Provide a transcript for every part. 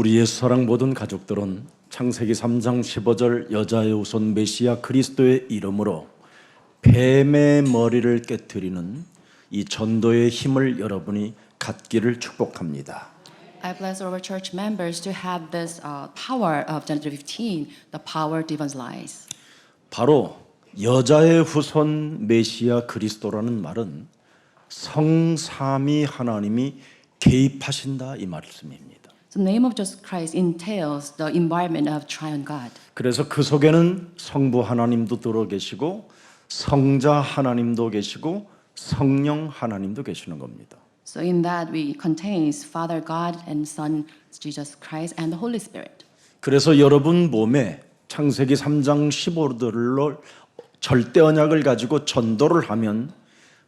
우리 예수사랑 모든 가족들은 창세기 3장 15절 여자의 후손 메시아 그리스도의 이름으로 뱀의 머리를 깨트리는 이 전도의 힘을 여러분이 갖기를 축복합니다. I bless our church members to have this power of Genesis 15, the power to evangelize. 바로 여자의 후손 메시아 그리스도라는 말은 성삼위 하나님이 개입하신다 이 말씀입니다. The name of Jesus Christ entails the environment of triune God. 그래서 그 속에는 성부 하나님도 들어 계시고 성자 하나님도 계시고 성령 하나님도 계시는 겁니다. So in that we contains Father God and Son Jesus Christ and the Holy Spirit. 그래서 여러분 몸에 창세기 3장 15절로 절대 언약을 가지고 전도를 하면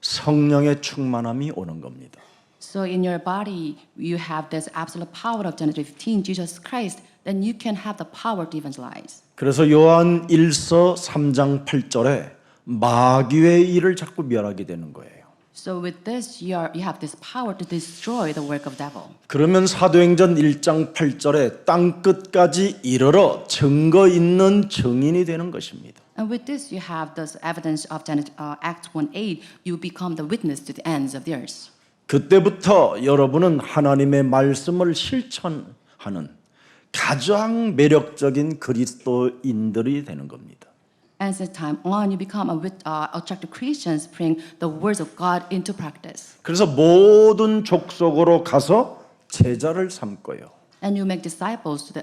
성령의 충만함이 오는 겁니다. So in your body you have this absolute power of Genesis 15, Jesus Christ, then you can have the power to evangelize. 그래서 요한 1서 3장 8절에 마귀의 일을 자꾸 멸하게 되는 거예요. So with this you have this power to destroy the work of devil. 그러면 사도행전 1장 8절에 땅 끝까지 이르러 증거 있는 증인이 되는 것입니다. And with this you have this evidence of Acts 1:8, you become the witness to the ends of the earth. 그때부터 여러분은 하나님의 말씀을 실천하는 가장 매력적인 그리스도인들이 되는 겁니다. As the time on, you become attractive Christians, bring the words of God into practice. 그래서 모든 족속으로 가서 제자를 삼고요. And you make disciples to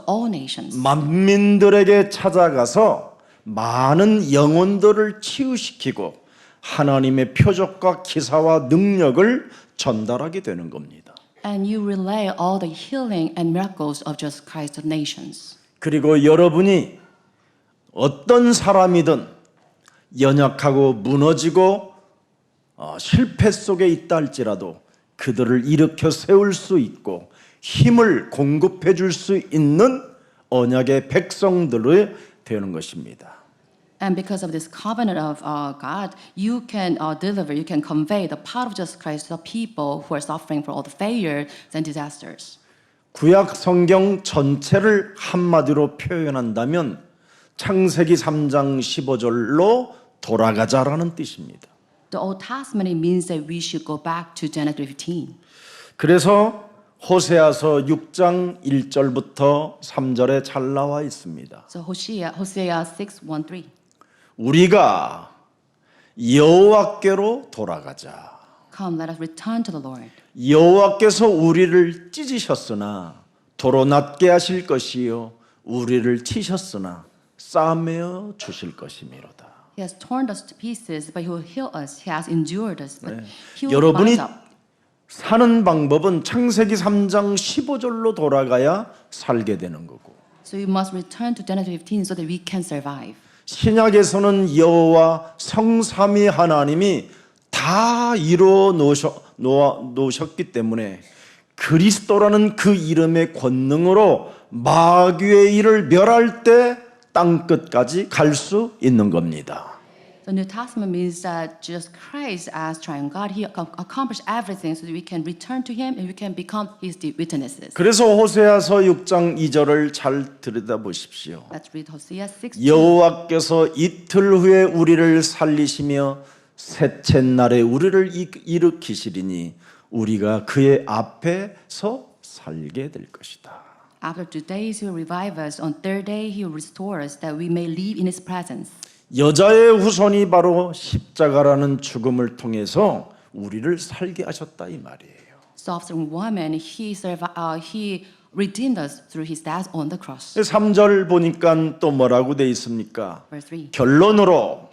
all nations. 만민들에게 찾아가서 많은 영혼들을 치유시키고 하나님의 표적과 기사와 능력을 전달하게 되는 겁니다. And you relay all the healing and miracles of Jesus Christ to nations. 그리고 여러분이 어떤 사람이든 연약하고 무너지고 실패 속에 있다 할지라도 그들을 일으켜 세울 수 있고 힘을 공급해 줄 수 있는 언약의 백성들이 되는 것입니다. And because of this covenant of God, you can deliver, you can convey the power of Jesus Christ to the people who are suffering for all the failures and disasters. 구약 성경 전체를 한마디로 표현한다면 창세기 3장 15절로 돌아가자라는 뜻입니다. The Old Testament means that we should go back to Genesis 15. 그래서 호세아서 6장 1절부터 3절에 잘 나와 있습니다. So Hosea 6:1-3. 우리가 여호와께로 돌아가자. Come, let us return to the Lord. 여호와께서 우리를 찢으셨으나 도로 낮게 하실 것이요 우리를 치셨으나 싸매어 주실 것이미로다. He has torn us to pieces, but He will heal us. He has endured us, but He will 여러분이 bind us up. 사는 방법은 창세기 3장 15절로 돌아가야 살게 되는 거고 So you must return to Genesis 15 so that we can survive. 신약에서는 여호와 성삼위 하나님이 다 이루어 놓으셨기 때문에 그리스도라는 그 이름의 권능으로 마귀의 일을 멸할 때 땅 끝까지 갈 수 있는 겁니다. The New Testament means that Jesus Christ, as triune God, He accomplished everything so that we can return to Him and we can become His witnesses. 그래서 호세아서 6장 2절을 잘 들여다보십시오. Let's read Hosea 6. 여호와께서 이틀 후에 우리를 살리시며 셋째 날에 우리를 일으키시리니 우리가 그의 앞에서 살게 될 것이다. After 2 days, He will revive us. On third day, He will restore us, that we may live in His presence. 여자의 후손이 바로 십자가라는 죽음을 통해서 우리를 살게 하셨다 이 말이에요. So after woman, He redeemed us through His death on the cross. 3절 보니까 또 뭐라고 돼 있습니까? Verse 3. 결론으로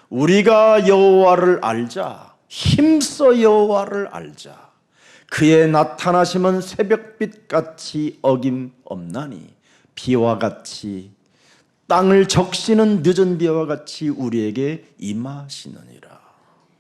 우리가 여호와를 알자. 힘써 여호와를 알자. 그의 나타나심은 새벽빛 같이 어김없나니 비와 같이 땅을 적시는 늦은 비와 같이 우리에게 임하시느니라.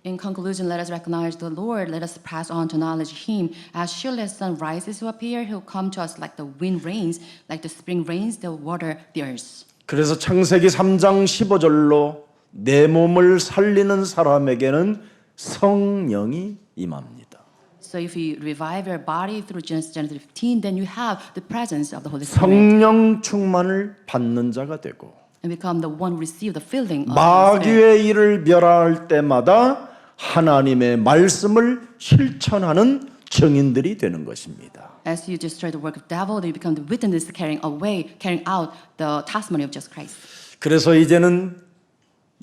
In conclusion, let us recognize the Lord. Let us pass on to acknowledge Him. As surely as the sun rises to appear, He will come to us like the wind rains, like the spring rains, the water, the earth. 그래서 창세기 3장 15절로 내 몸을 살리는 사람에게는 성령이 임합니다. So if you revive your body through Genesis 15, then you have the presence of the Holy Spirit 성령 충만을 받는 자가 되고 and become the one who receive the filling of the Holy Spirit. 마귀의 일을 멸할 때마다 하나님의 말씀을 실천하는 증인들이 되는 것입니다. As you destroy the work of devil, you become the witness carrying out the testimony of Jesus Christ. 그래서 이제는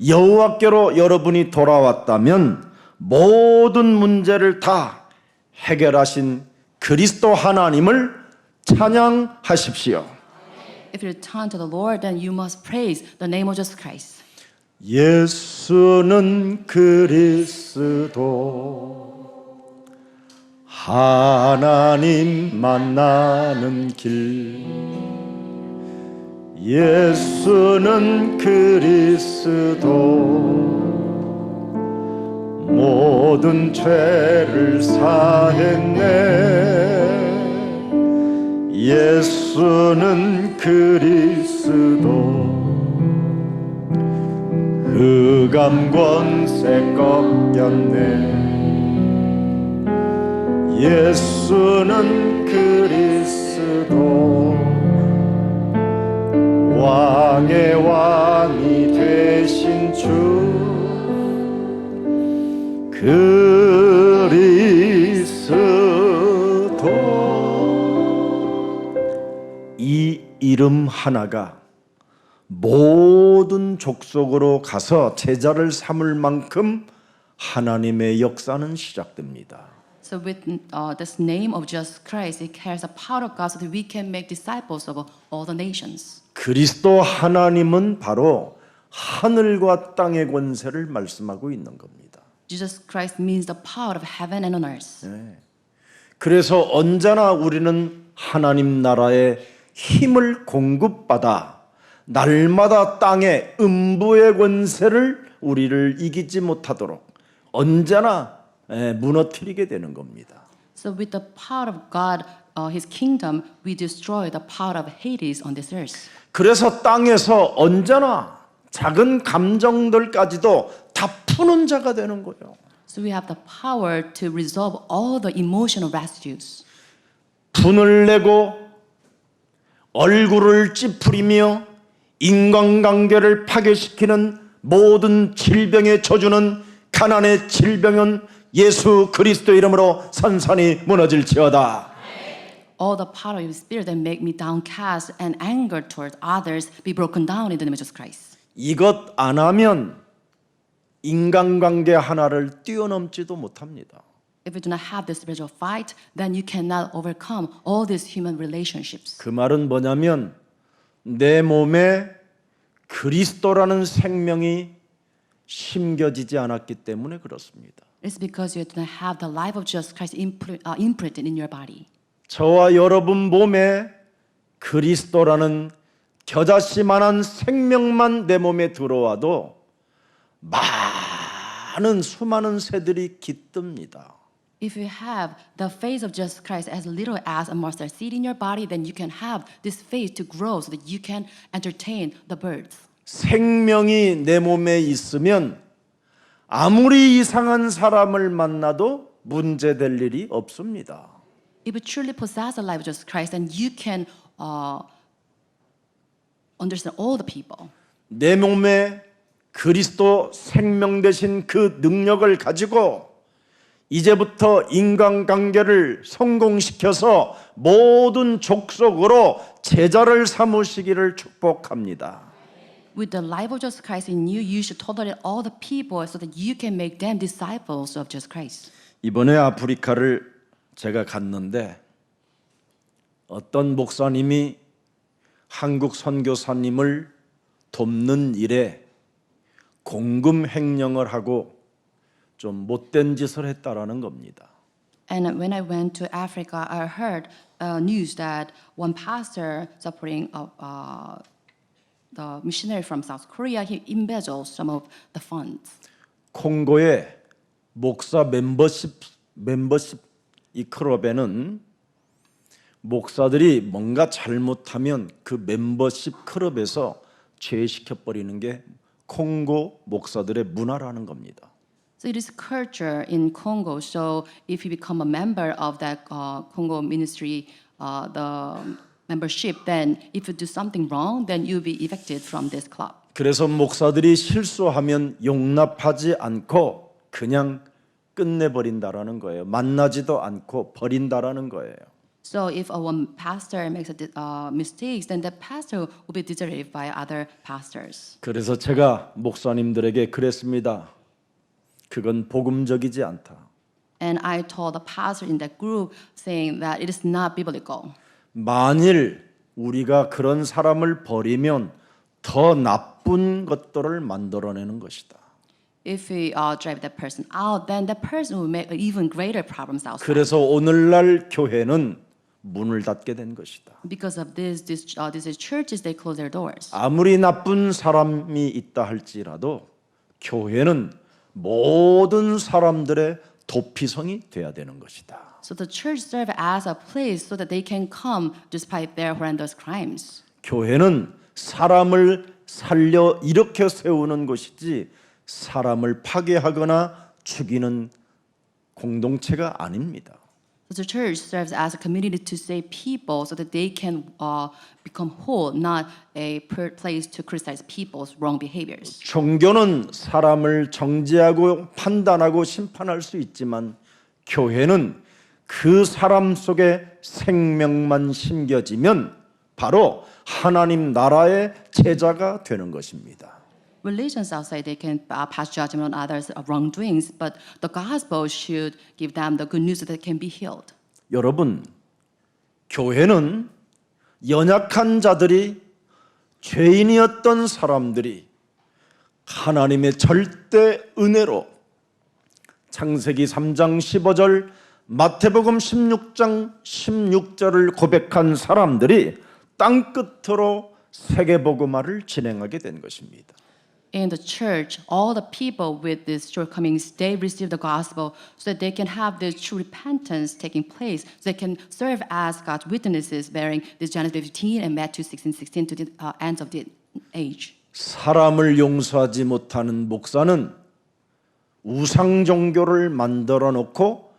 여호와께로 여러분이 돌아왔다면 모든 문제를 다 해결하신 그리스도 하나님을 찬양하십시오. If you turn to the Lord, then you must praise the name of Jesus Christ. 예수는 그리스도 하나님 만나는 길 예수는 그리스도 모든 죄를 사했네 예수는 그리스도 흑암 권세 꺾였네 예수는 그리스도 왕의 왕이 되신 주 그리스도 이 이름 하나가 모든 족속으로 가서 제자를 삼을 만큼 하나님의 역사는 시작됩니다. So with this name of Jesus Christ, it carries the power of God so that we can make disciples of all the nations. 그리스도 하나님은 바로 하늘과 땅의 권세를 말씀하고 있는 겁니다. Jesus Christ means the power of heaven and on earth. 그래서 언제나 우리는 하나님 나라의 힘을 공급받아 날마다 땅의 음부의 권세를 우리를 이기지 못하도록 언제나 무너뜨리게 되는 겁니다. So with the power of God, His kingdom, we destroy the power of Hades on this earth. 그래서 땅에서 언제나 작은 감정들까지도 다 푸는 자가 되는 거예요. So we have the power to resolve all the emotional residues. 분을 내고 얼굴을 찌푸리며 인간관계를 파괴시키는 모든 질병의 저주는 가난의 질병은 예수 그리스도 이름으로 산산이 무너질지어다. All the power of your spirit that make me downcast and anger towards others be broken down in the name of Jesus Christ. 이것 안 하면 인간관계 하나를 뛰어넘지도 못합니다. If you do not have this spiritual fight, then you cannot overcome all these human relationships. 그 말은 뭐냐면 내 몸에 그리스도라는 생명이 심겨지지 않았기 때문에 그렇습니다. It's because you do not have the life of Jesus Christ imprinted in your body. 저와 여러분 몸에 그리스도라는 겨자씨만한 생명만 내 몸에 들어와도 많은 수많은 새들이 깃듭니다. If you have the faith of Jesus Christ as little as a mustard seed in your body, then you can have this faith to grow so that you can entertain the birds. 생명이 내 몸에 있으면 아무리 이상한 사람을 만나도 문제될 일이 없습니다. If you truly possess the life of Jesus Christ, then you can understand all the people. 내 몸에 그리스도 생명 되신 그 능력을 가지고 이제부터 인간관계를 성공시켜서 모든 족속으로 제자를 삼으시기를 축복합니다. With the life of Jesus Christ in you, you should tolerate all the people so that you can make them disciples of Jesus Christ. 이번에 아프리카를 제가 갔는데 어떤 목사님이 한국 선교사님을 돕는 일에 공금 횡령을 하고 좀 못된 짓을 했다라는 겁니다. And when I went to Africa, I heard news that one pastor supporting the missionary from South Korea, he embezzled some of the funds. 콩고의 목사 멤버십 이 클럽에는 목사들이 뭔가 잘못하면 그 멤버십 클럽에서 제외시켜 버리는 게 콩고 목사들의 문화라는 겁니다. So it is culture in Congo. So if you become a member of that Congo ministry, the membership, then if you do something wrong, then you'll be evicted from this club. 그래서 목사들이 실수하면 용납하지 않고 그냥 끝내버린다라는 거예요. 만나지도 않고 버린다라는 거예요. So if one pastor makes mistakes, then that pastor will be deserted by other pastors. 그래서 제가 목사님들에게 그랬습니다. 그건 복음적이지 않다. And I told the pastor in that group saying that it is not biblical. 만일 우리가 그런 사람을 버리면 더 나쁜 것들을 만들어내는 것이다. If we drive that person out, then that person will make even greater problems outside. 그래서 오늘날 교회는 문을 닫게 된 것이다. Because of these churches, they close their doors. 아무리 나쁜 사람이 있다 할지라도 교회는 모든 사람들의 도피성이 돼야 되는 것이다. So the church serve as a place so that they can come despite their horrendous crimes. 교회는 사람을 살려 일으켜 세우는 것이지 사람을 파괴하거나 죽이는 공동체가 아닙니다. So the church serves as a community to save people so that they can become whole, not a place to criticize people's wrong behaviors. 종교는 사람을 정죄하고 판단하고 심판할 수 있지만 교회는 그 사람 속에 생명만 심겨지면 바로 하나님 나라의 제자가 되는 것입니다. Religions outside they can pass judgment on others of wrongdoings, but the gospel should give them the good news so that they can be healed. 여러분, 교회는 연약한 자들이 죄인이었던 사람들이 하나님의 절대 은혜로 창세기 3장 15절 마태복음 16장 16절을 고백한 사람들이 땅끝으로 세계복음화를 진행하게 된 것입니다. In the church, all the people with these shortcomings, they receive the gospel so that they can have the true repentance taking place, so they can serve as God's witnesses, bearing this Genesis 15 and Matthew 16:16 to the end of the age. 사람을 용서하지 못하는 목사는 우상 종교를 만들어 놓고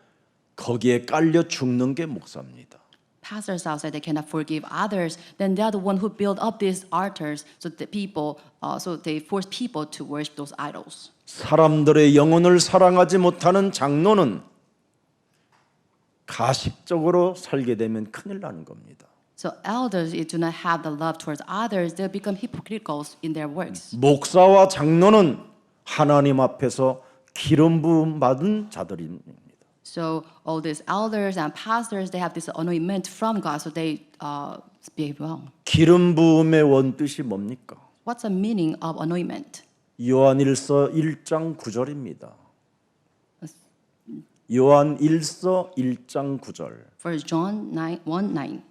거기에 깔려 죽는 게 목사입니다. Pastors outside they cannot forgive others, then they are the one who build up these altars so that people, so they force people to worship those idols. 사람들의 영혼을 사랑하지 못하는 장로는 가식적으로 살게 되면 큰일 나는 겁니다. So elders, if do not have the love towards others, they become hypocritical in their works. 목사와 장로는 하나님 앞에서 기름 부음 받은 자들입니다. So all these elders and pastors, they have this anointment from God, so they behave well. 기름 부음의 원뜻이 뭡니까? What's the meaning of anointment? 요한일서 1장 9절입니다. 요한일서 1장 9절. For John 9:1-9.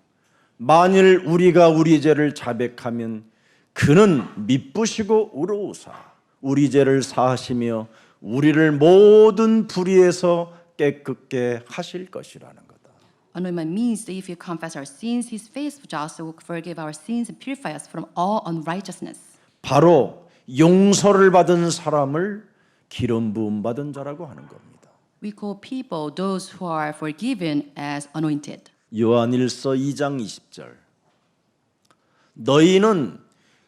만일 우리가 우리 죄를 자백하면 그는 미쁘시고 의로우사 우리 죄를 사하시며 우리를 모든 불의에서 깨끗게 하실 것이라는 거다. Anointment means that if you confess our sins, He's faithful just to forgive our sins and purify us from all unrighteousness. 바로 용서를 받은 사람을 기름 부음 받은 자라고 하는 겁니다. We call people, those who are forgiven, as anointed. 요한일서 2장 20절. 너희는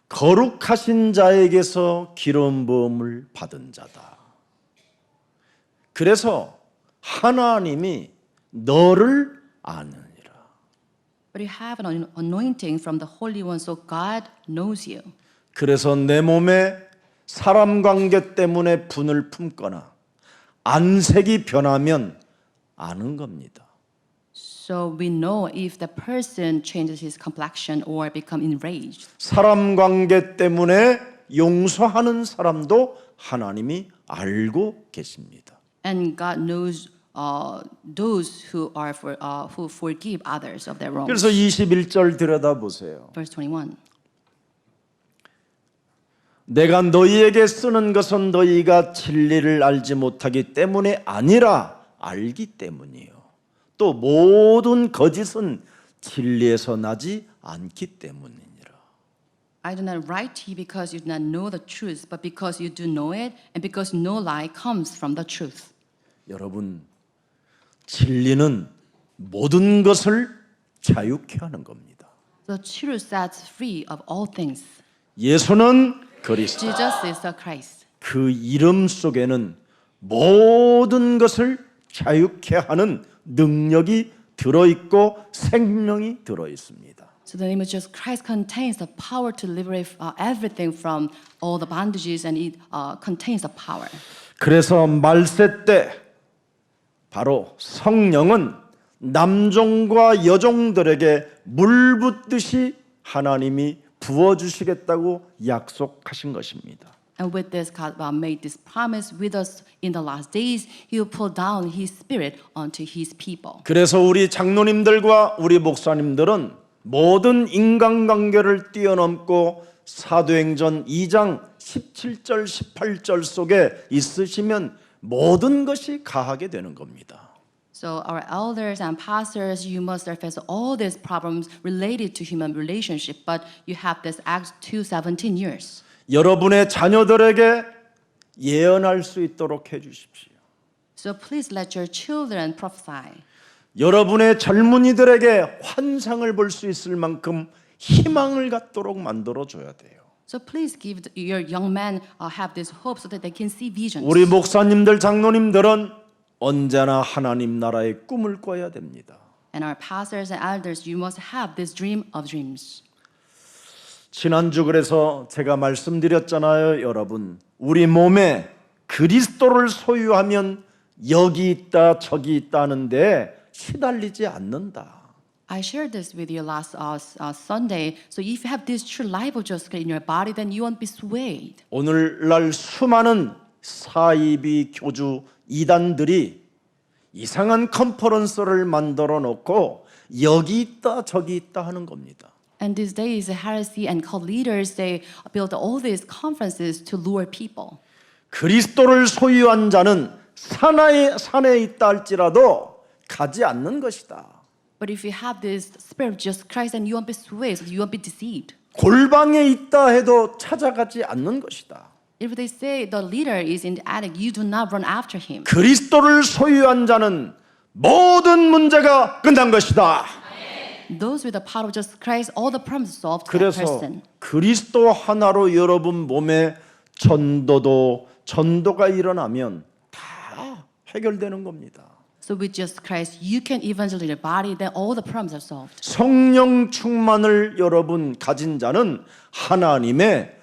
거룩하신 자에게서 기름 부음을 받은 자다. 그래서 하나님이 너를 아느니라. But you have an anointing from the Holy One, so God knows you. 그래서 내 몸에 사람 관계 때문에 분을 품거나 안색이 변하면 아는 겁니다. So we know if the person changes his complexion or become enraged. 사람 관계 때문에 용서하는 사람도 하나님이 알고 계십니다. And God knows those who forgive others of their wrongs. 그래서 21절 들여다보세요. Verse 21. 내가 너희에게 쓰는 것은 너희가 진리를 알지 못하기 때문에 아니라 알기 때문이요. 또 모든 거짓은 진리에서 나지 않기 때문이니라. I do not write to you because you do not know the truth, but because you do know it, and because no lie comes from the truth. 여러분, 진리는 모든 것을 자유케 하는 겁니다. The truth sets free of all things. 예수는 그리스도. Jesus is the Christ. 그 이름 속에는 모든 것을 자유케 하는 능력이 들어있고 생명이 들어있습니다. So the name of Jesus Christ contains the power to liberate everything from all the bondages, and it contains the power. 그래서 말세 때 바로 성령은 남종과 여종들에게 물 붓듯이 하나님이 부어주시겠다고 약속하신 것입니다. And with this, God made this promise with us in the last days. He will pour down His Spirit onto His people. 그래서 우리 장로님들과 우리 목사님들은 모든 인간관계를 뛰어넘고 사도행전 2장 17절 18절 속에 있으시면 모든 것이 가하게 되는 겁니다. So our elders and pastors, you must surface all these problems related to human relationship, but you have this Acts 2:17 years. 여러분의 자녀들에게 예언할 수 있도록 해 주십시오. So please let your children prophesy. 여러분의 젊은이들에게 환상을 볼 수 있을 만큼 희망을 갖도록 만들어 줘야 돼요. So please give your young men have this hope so that they can see visions. 우리 목사님들, 장로님들은 언제나 하나님 나라의 꿈을 꿔야 됩니다. And our pastors and elders, you must have this dream of dreams. 지난주 그래서 제가 말씀드렸잖아요, 여러분. 우리 몸에 그리스도를 소유하면 여기 있다 저기 있다 하는데 시달리지 않는다. I shared this with you last Sunday. So if you have this true life of Jesus Christ in your body, then you won't be swayed. 오늘날 수많은 사이비 교주 이단들이 이상한 컨퍼런스를 만들어 놓고 여기 있다 저기 있다 하는 겁니다. And these days, the heresy and cult leaders, they build all these conferences to lure people. 그리스도를 소유한 자는 산에 있다 할지라도 가지 않는 것이다. But if you have this spirit of Jesus Christ, then you won't be swayed, so you won't be deceived. 골방에 있다 해도 찾아가지 않는 것이다. If they say the leader is in the attic, you do not run after him. 그리스도를 소유한 자는 모든 문제가 끝난 것이다. Those with the power of Jesus Christ, all the problems solved to that 그래서 person. 그리스도 하나로 여러분 몸에 전도가 일어나면 다 해결되는 겁니다. So with Jesus Christ, you can evangelize your body, then all the problems are solved. 성령 충만을 여러분 가진 자는 하나님의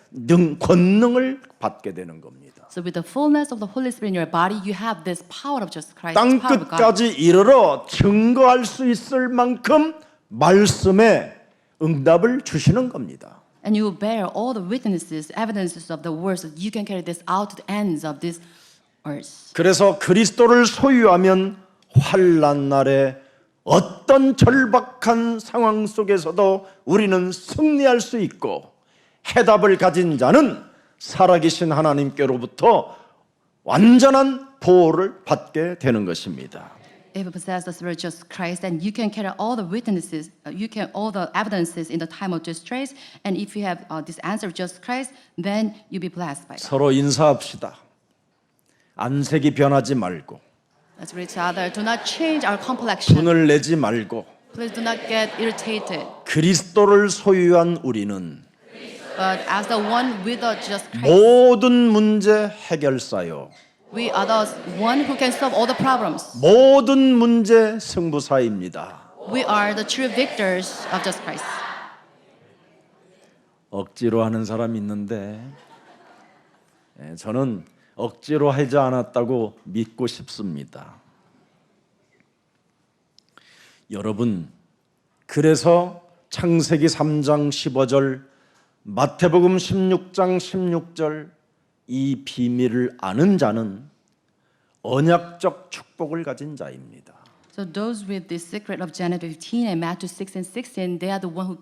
권능을 받게 되는 겁니다. So with the fullness of the Holy Spirit in your body, you have this power of Jesus Christ. 땅 Power of God. 끝까지 이르러 증거할 수 있을 만큼 말씀에 응답을 주시는 겁니다. And you will bear all the witnesses, evidences of the words, that you can carry this out to the ends of this earth. 그래서 그리스도를 소유하면 환난 날에 어떤 절박한 상황 속에서도 우리는 승리할 수 있고 해답을 가진 자는 살아계신 하나님께로부터 완전한 보호를 받게 되는 것입니다. If you possess the Spirit of Jesus Christ, then you can carry all the witnesses, all the evidences in the time of distress. And if you have this answer of Jesus Christ, then you'll be blessed by God. 서로 인사합시다. 안색이 변하지 말고 Let's greet each other. Do not change our complexion. 분을 내지 말고 Please do not get irritated. 그리스도를 소유한 우리는 But as the one with the Jesus Christ, 모든 문제 해결사요. we are the one who can solve all the problems. 모든 문제 승부사입니다. We are the true victors of Jesus Christ. 억지로 하는 사람이 있는데 저는 억지로 하지 않았다고 믿고 싶습니다. 여러분, 그래서 창세기 3장 15절, 마태복음 16장 16절 이 비밀을 아는 자는 언약적 축복을 가진 자입니다. So those with the secret of Genesis 15 and Matthew 6 and 16, they are the one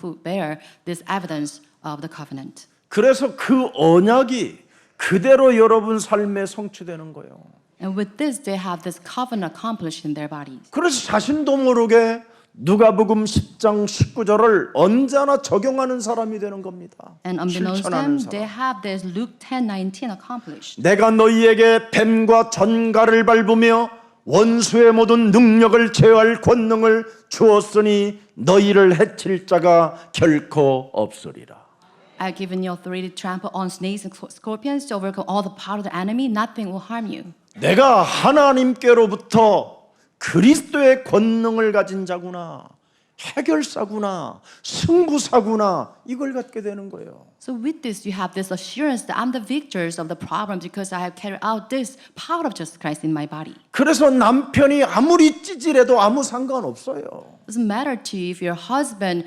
who bear this evidence of the covenant. 그래서 그 언약이 그대로 여러분 삶에 성취되는 거예요. And with this, they have this covenant accomplished in their bodies. 그래서 자신도 모르게 누가복음 10장 19절을 언제나 적용하는 사람이 되는 겁니다. And unbeknownst to 실천하는 them, they 사람. have this Luke 10:19 accomplished. 내가 너희에게 뱀과 전갈을 밟으며 원수의 모든 능력을 제어할 권능을 주었으니 너희를 해칠 자가 결코 없으리라. I have given you authority to trample on snakes and scorpions to overcome all the power of the enemy. Nothing will harm you. 내가 하나님께로부터 그리스도의 권능을 가진 자구나, 해결사구나, 승부사구나, 이걸 갖게 되는 거예요. So with this, you have this assurance that I'm the victors of the problem because I have carried out this power of Jesus Christ in my body. 그래서 남편이 아무리 찌질해도 아무 상관없어요. Doesn't matter to you if your husband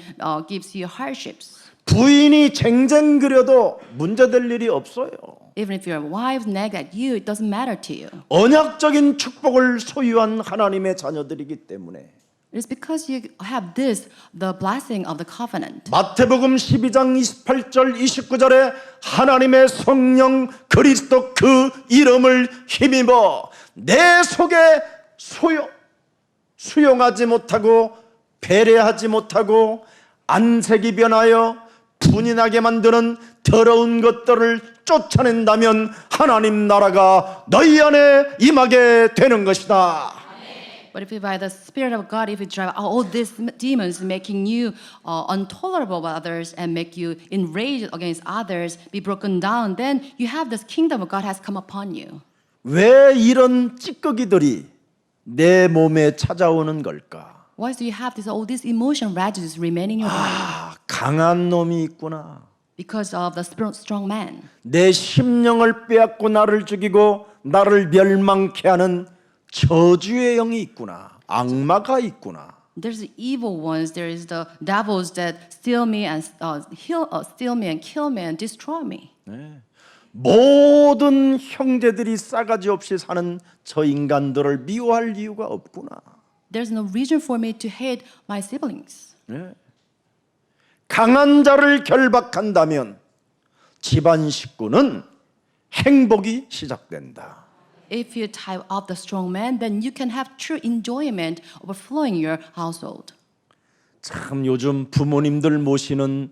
gives you hardships. 부인이 쟁쟁그려도 문제될 일이 없어요. Even if your wife nag at you, it doesn't matter to you. 언약적인 축복을 소유한 하나님의 자녀들이기 때문에 It's because you have this, the blessing of the covenant. 마태복음 12장 28절 29절에 하나님의 성령 그리스도 그 이름을 힘입어 내 속에 수용하지 못하고 배려하지 못하고 안색이 변하여 분인하게 만드는 더러운 것들을 쫓아낸다면 하나님 나라가 너희 안에 임하게 되는 것이다. But if by the Spirit of God, if you drive out all these demons making you intolerable with others and make you enraged against others, be broken down, then you have this kingdom of God has come upon you. 왜 이런 찌꺼기들이 내 몸에 찾아오는 걸까? Why do you have this, all these emotion residues remaining in your body? 아, 강한 놈이 있구나. Because of the strong man. 내 심령을 빼앗고 나를 죽이고 나를 멸망케 하는 저주의 영이 있구나. 악마가 있구나. There's the evil ones. There is the devils that steal me and steal me and kill me and destroy me. 모든 형제들이 싸가지 없이 사는 저 인간들을 미워할 이유가 없구나. There's no reason for me to hate my siblings. 강한 자를 결박한다면 집안 식구는 행복이 시작된다. If you type up the strong man, then you can have true enjoyment overflowing your household. 참 요즘 부모님들 모시는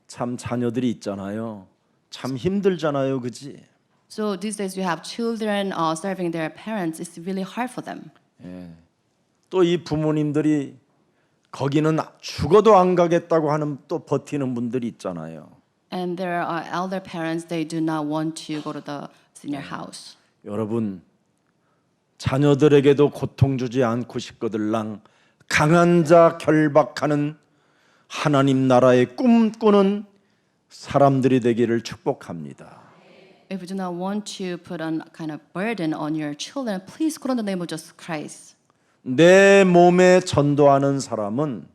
참 자녀들이 있잖아요. 참 힘들잖아요, 그지? So these days you have children serving their parents. It's really hard for them. 또 이 부모님들이 거기는 죽어도 안 가겠다고 하는 또 버티는 분들이 있잖아요. And there are elder parents. They do not want to go to the senior house. 여러분, 자녀들에게도 고통 주지 않고 싶거들랑 강한 자 결박하는 하나님 나라의 꿈꾸는 사람들이 되기를 축복합니다. If you do not want to put a kind of burden on your children, please call on the name of Jesus Christ. 내 몸에 전도하는 사람은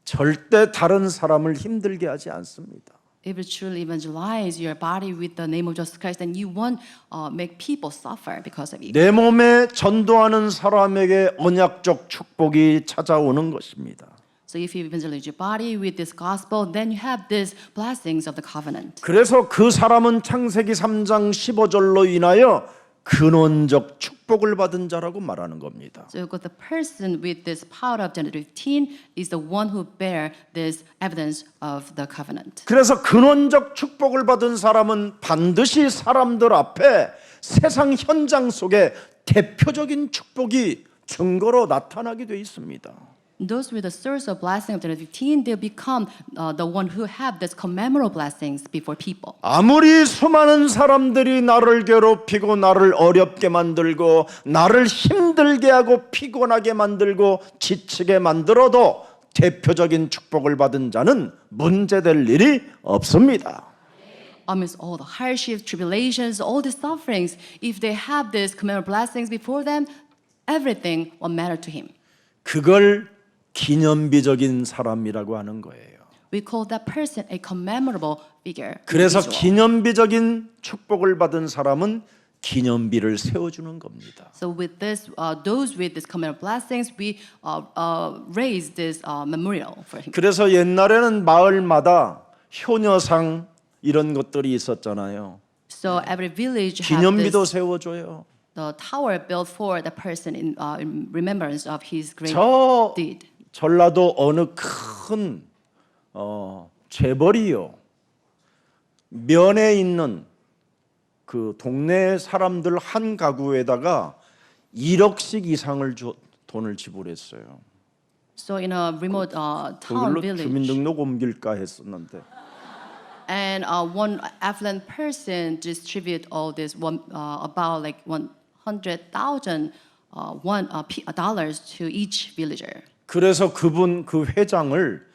절대 다른 사람을 힘들게 하지 않습니다. If you truly evangelize your body with the name of Jesus Christ, then you won't make people suffer because of you. 내 몸에 전도하는 사람에게 언약적 축복이 찾아오는 것입니다. So if you evangelize your body with this gospel, then you have these blessings of the covenant. 그래서 그 사람은 창세기 3장 15절로 인하여 근원적 축복을 받은 자라고 말하는 겁니다. So the person with this power of Genesis 15 is the one who bear this evidence of the covenant. 그래서 근원적 축복을 받은 사람은 반드시 사람들 앞에 세상 현장 속에 대표적인 축복이 증거로 나타나게 돼 있습니다. Those with the source of blessing of Genesis 15, they become the one who have this commemorable blessings before people. 아무리 수많은 사람들이 나를 괴롭히고 나를 어렵게 만들고 나를 힘들게 하고 피곤하게 만들고 지치게 만들어도 대표적인 축복을 받은 자는 문제될 일이 없습니다. Amidst all the hardships, tribulations, all the sufferings, if they have these commemorable blessings before them, everything will matter to him. 그걸 기념비적인 사람이라고 하는 거예요. We call that person a commemorable figure. 그래서 individual. 기념비적인 축복을 받은 사람은 기념비를 세워주는 겁니다. So with this, those with this commemorable blessings, we raise this memorial for him. 그래서 옛날에는 마을마다 효녀상 이런 것들이 있었잖아요. So every village had 기념비도 this, 세워줘요. the tower built for the person in remembrance of his great 저 deed. 전라도 어느 큰 재벌이요, 면에 있는 그 동네 사람들 한 가구에다가 1억씩 이상을 돈을 지불했어요. So in a remote town 그걸로 village, 주민등록 옮길까 했었는데 and one affluent person distribute all this about like $100,000 dollars to each villager. 그래서 그분 그 회장을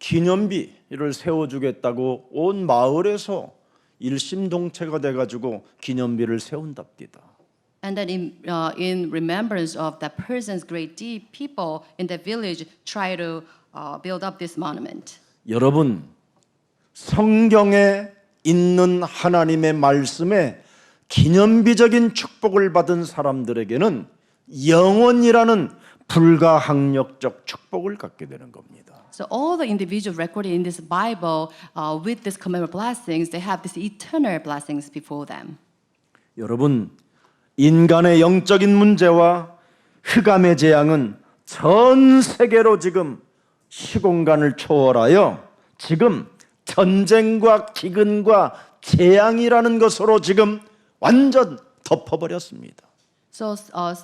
기념비를 세워주겠다고 온 마을에서 일심동체가 돼가지고 기념비를 세운답니다. And then in remembrance of that person's great deed, people in the village try to build up this monument. 여러분, 성경에 있는 하나님의 말씀에 기념비적인 축복을 받은 사람들에게는 영원이라는 불가항력적 축복을 갖게 되는 겁니다. So all the individuals recorded in this Bible with these commemorative blessings, they have these eternal blessings before them. 여러분, 인간의 영적인 문제와 흑암의 재앙은 전 세계로 지금 시공간을 초월하여 지금 전쟁과 기근과 재앙이라는 것으로 지금 완전 덮어버렸습니다. So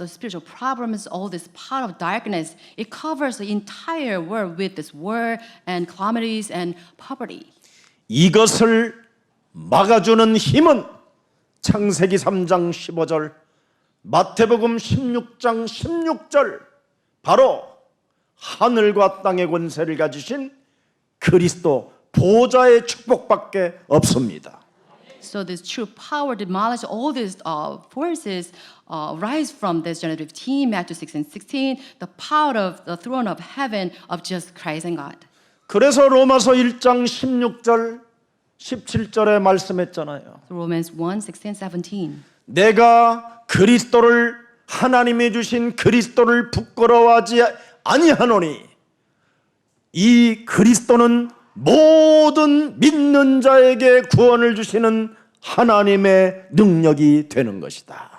spiritual problems, all this part of darkness, it covers the entire world with this war and calamities and poverty. 이것을 막아주는 힘은 창세기 3장 15절, 마태복음 16장 16절, 바로 하늘과 땅의 권세를 가지신 그리스도 보좌의 축복밖에 없습니다. So this true power demolish all these forces rise from this John 15, Matthew 6 and 16, the power of the throne of heaven of just Christ and God. 그래서 로마서 1장 16절 17절에 말씀했잖아요. Romans 1, 16, 17. 내가 그리스도를 하나님이 주신 그리스도를 부끄러워하지 아니하노니 이 그리스도는 모든 믿는 자에게 구원을 주시는 하나님의 능력이 되는 것이다.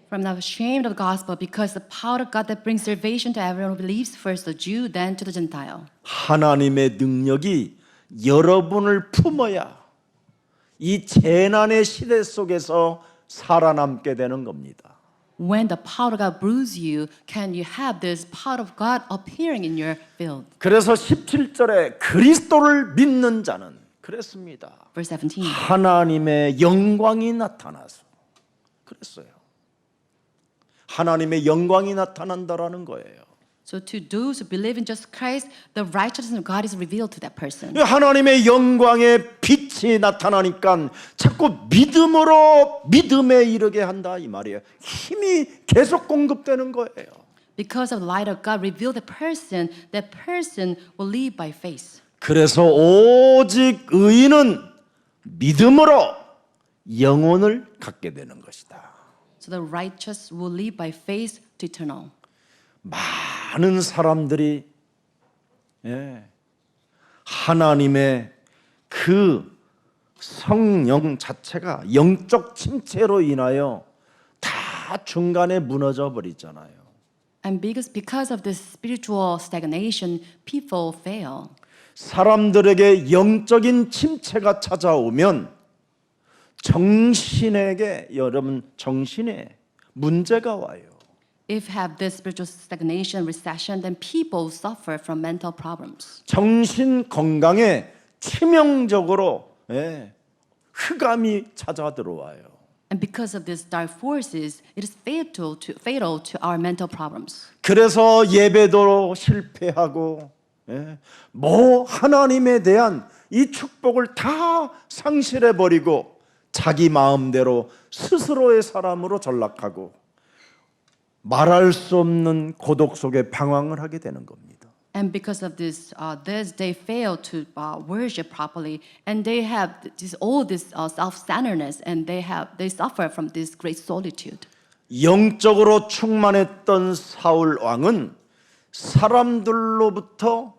From not ashamed of the gospel because the power of God that brings salvation to everyone who believes, first the Jew, then to the Gentile. 하나님의 능력이 여러분을 품어야 이 재난의 시대 속에서 살아남게 되는 겁니다. When the power of God bruise you, can you have this power of God appearing in your field? 그래서 17절에 그리스도를 믿는 자는 그랬습니다. Verse 17. 하나님의 영광이 나타나서 그랬어요. 하나님의 영광이 나타난다라는 거예요. So to those who believe in just Christ, the righteousness of God is revealed to that person. 하나님의 영광의 빛이 나타나니까 자꾸 믿음으로 믿음에 이르게 한다 이 말이에요. 힘이 계속 공급되는 거예요. Because of the light of God revealed that person will live by faith. 그래서 오직 의인은 믿음으로 영혼을 갖게 되는 것이다. So the righteous will live by faith to eternal. 많은 사람들이 하나님의 그 성령 자체가 영적 침체로 인하여 다 중간에 무너져 버리잖아요. And because of this spiritual stagnation, people fail. 사람들에게 영적인 침체가 찾아오면 여러분 정신에 문제가 와요. If have this spiritual stagnation, recession, then people suffer from mental problems. 정신 건강에 치명적으로 흑암이 찾아 들어와요. And because of these dark forces, it is fatal to our mental problems. 그래서 예배도 실패하고 하나님에 대한 이 축복을 다 상실해 버리고 자기 마음대로 스스로의 사람으로 전락하고 말할 수 없는 고독 속에 방황을 하게 되는 겁니다. And because of this, they fail to worship properly, and they have all this self-centeredness, and they suffer from this great solitude. 영적으로 충만했던 사울 왕은 사람들로부터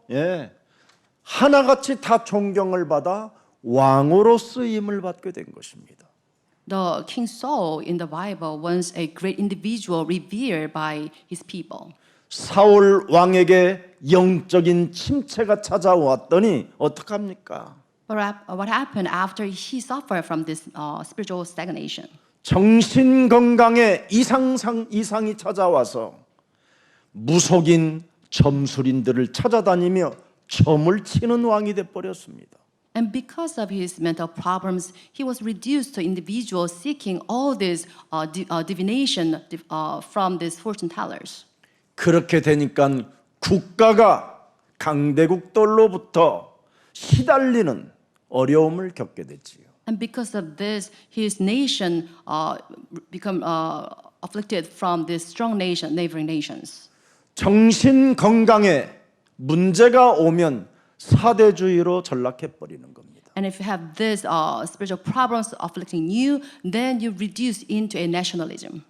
하나같이 다 존경을 받아 왕으로 쓰임을 받게 된 것입니다. The King Saul in the Bible was a great individual revered by his people. 사울 왕에게 영적인 침체가 찾아왔더니 어떡합니까? What happened after he suffered from this spiritual stagnation? 정신 건강에 이상이 찾아와서 무속인 점술인들을 찾아다니며 점을 치는 왕이 돼 버렸습니다. And because of his mental problems, he was reduced to individuals seeking all this divination from these fortune tellers. 그렇게 되니까 국가가 강대국들로부터 시달리는 어려움을 겪게 됐지요. And because of this, his nation become afflicted from this strong nation, neighboring nations. 정신 건강에 문제가 오면 사대주의로 전락해 버리는 겁니다. And if you have this spiritual problems afflicting you, then you reduce into a nationalism.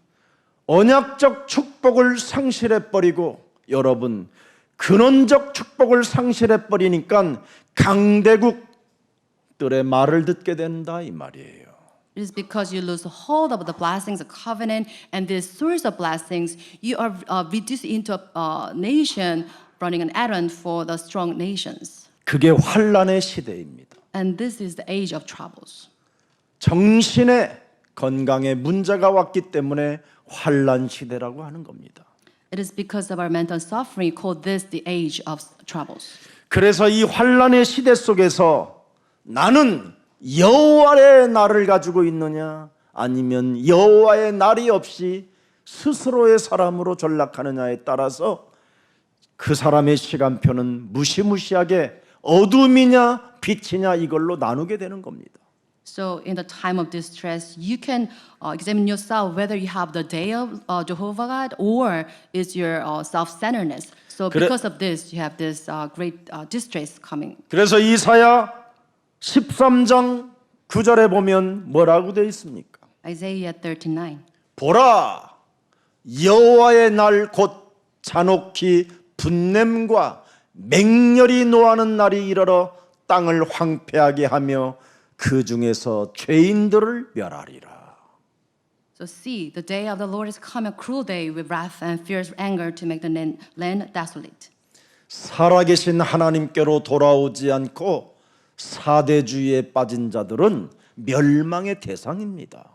언약적 축복을 상실해 버리고 여러분 근원적 축복을 상실해 버리니까 강대국들의 말을 듣게 된다 이 말이에요. It is because you lose hold of the blessings of covenant and this source of blessings, you are reduced into a nation running an errand for the strong nations. 그게 환란의 시대입니다. And this is the age of troubles. 정신의 건강에 문제가 왔기 때문에 환란 시대라고 하는 겁니다. It is because of our mental suffering called this the age of troubles. 그래서 이 환란의 시대 속에서 나는 여호와의 날을 가지고 있느냐 아니면 여호와의 날이 없이 스스로의 사람으로 전락하느냐에 따라서 그 사람의 시간표는 무시무시하게 어둠이냐 빛이냐 이걸로 나누게 되는 겁니다. So in the time of distress, you can examine yourself whether you have the day of Jehovah God or is your self-centeredness. So because of this, you have this great distress coming. 그래서 이사야 13장 9절에 보면 뭐라고 되어 있습니까? Isaiah 39. 보라 여호와의 날 곧 잔혹히 분냄과 맹렬히 노하는 날이 이르러 땅을 황폐하게 하며 그 중에서 죄인들을 멸하리라. So see, the day of the Lord is come, a cruel day with wrath and fierce anger to make the land desolate. 살아계신 하나님께로 돌아오지 않고 사대주의에 빠진 자들은 멸망의 대상입니다.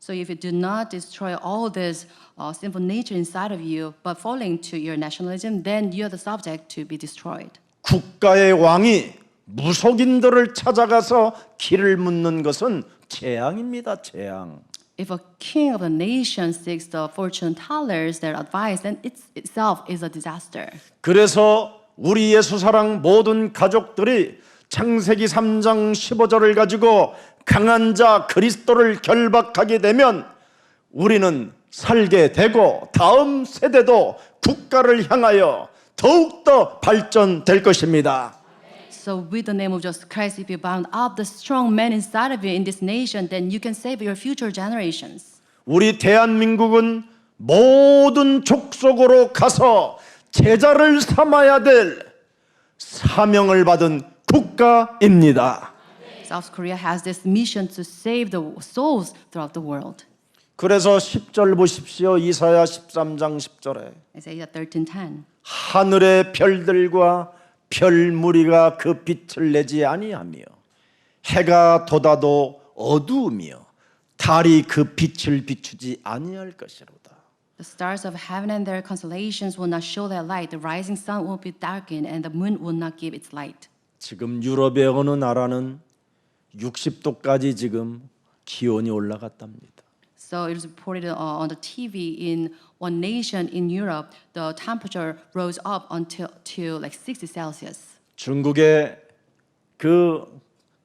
So if you do not destroy all this sinful nature inside of you, but falling to your nationalism, then you are the subject to be destroyed. 국가의 왕이 무속인들을 찾아가서 길을 묻는 것은 재앙입니다. 재앙. If a king of a nation seeks the fortune tellers their advice, then it itself is a disaster. 그래서 우리 예수사랑 모든 가족들이 창세기 3장 15절을 가지고 강한 자 그리스도를 결박하게 되면 우리는 살게 되고 다음 세대도 국가를 향하여 더욱더 발전될 것입니다. So with the name of Jesus Christ, if you bound up the strong men inside of you in this nation, then you can save your future generations. 우리 대한민국은 모든 족속으로 가서 제자를 삼아야 될 사명을 받은 국가입니다. South Korea has this mission to save the souls throughout the world. 그래서 10절 보십시오. 이사야 13장 10절에 Isaiah 13:10. 하늘의 별들과 별무리가 그 빛을 내지 아니하며 해가 돋아도 어두우며 달이 그 빛을 비추지 아니할 것이로다. The stars of heaven and their constellations will not show their light. The rising sun will be darkened, and the moon will not give its light. 지금 유럽의 어느 나라는 60도까지 지금 기온이 올라갔답니다. So it was reported on the TV in one nation in Europe, the temperature rose up to like 60 Celsius. 중국의 그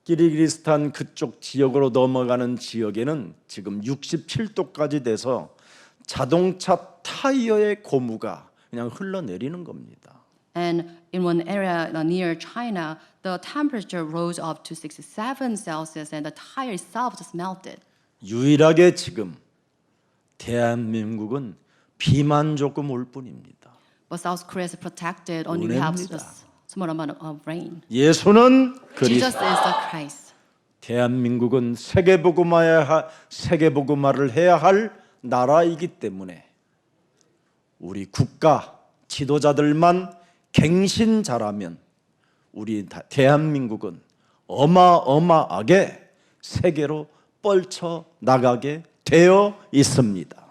키르기스탄 그쪽 지역으로 넘어가는 지역에는 지금 67도까지 돼서 자동차 타이어의 고무가 그냥 흘러내리는 겁니다. And in one area near China, the temperature rose up to 67 Celsius and the tire itself just melted. 유일하게 지금 대한민국은 비만 조금 올 뿐입니다. But South Korea is protected, only we have 은혜입니다. just small amount of rain. 예수는 Jesus 그리스도. is the Christ. 대한민국은 세계복음화를 해야 할 나라이기 때문에 우리 국가 지도자들만 갱신자라면 우리 대한민국은 어마어마하게 세계로 뻗쳐 나가게 되어 있습니다.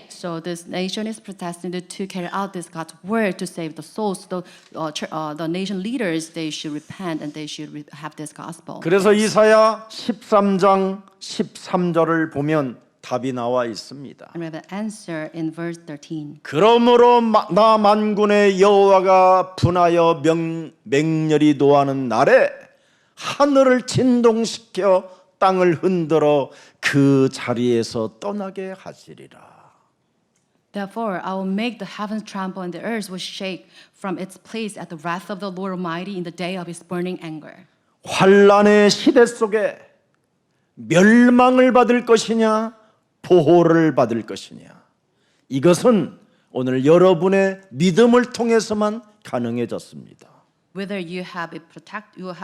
So this nation is predestined to carry out this God's word to save the souls. The nation leaders, they should repent and they should have this gospel. 그래서 이사야 13장 13절을 보면 답이 나와 있습니다. And we have an answer in verse 13. 그러므로 나 만군의 여호와가 분하여 맹렬히 노하는 날에 하늘을 진동시켜 땅을 흔들어 그 자리에서 떠나게 하시리라. Therefore, I will make the heavens tremble and the earth will shake from its place at the wrath of the Lord Almighty in the day of His burning anger. 환란의 시대 속에 멸망을 받을 것이냐 보호를 받을 것이냐 이것은 오늘 여러분의 믿음을 통해서만 가능해졌습니다. Whether you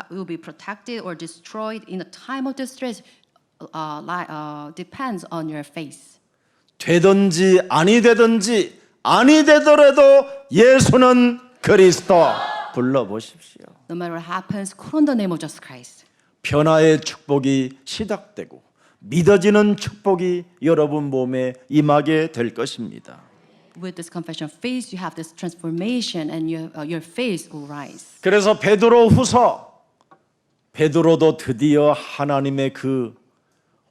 will be protected or destroyed in a time of distress depends on your faith. 되든지 아니 되더라도 예수는 그리스도 불러보십시오. No matter what happens, call on the name of Jesus Christ. 변화의 축복이 시작되고 믿어지는 축복이 여러분 몸에 임하게 될 것입니다. With this confession of faith, you have this transformation, and your faith will rise. 그래서 베드로후서 베드로도 드디어 하나님의 그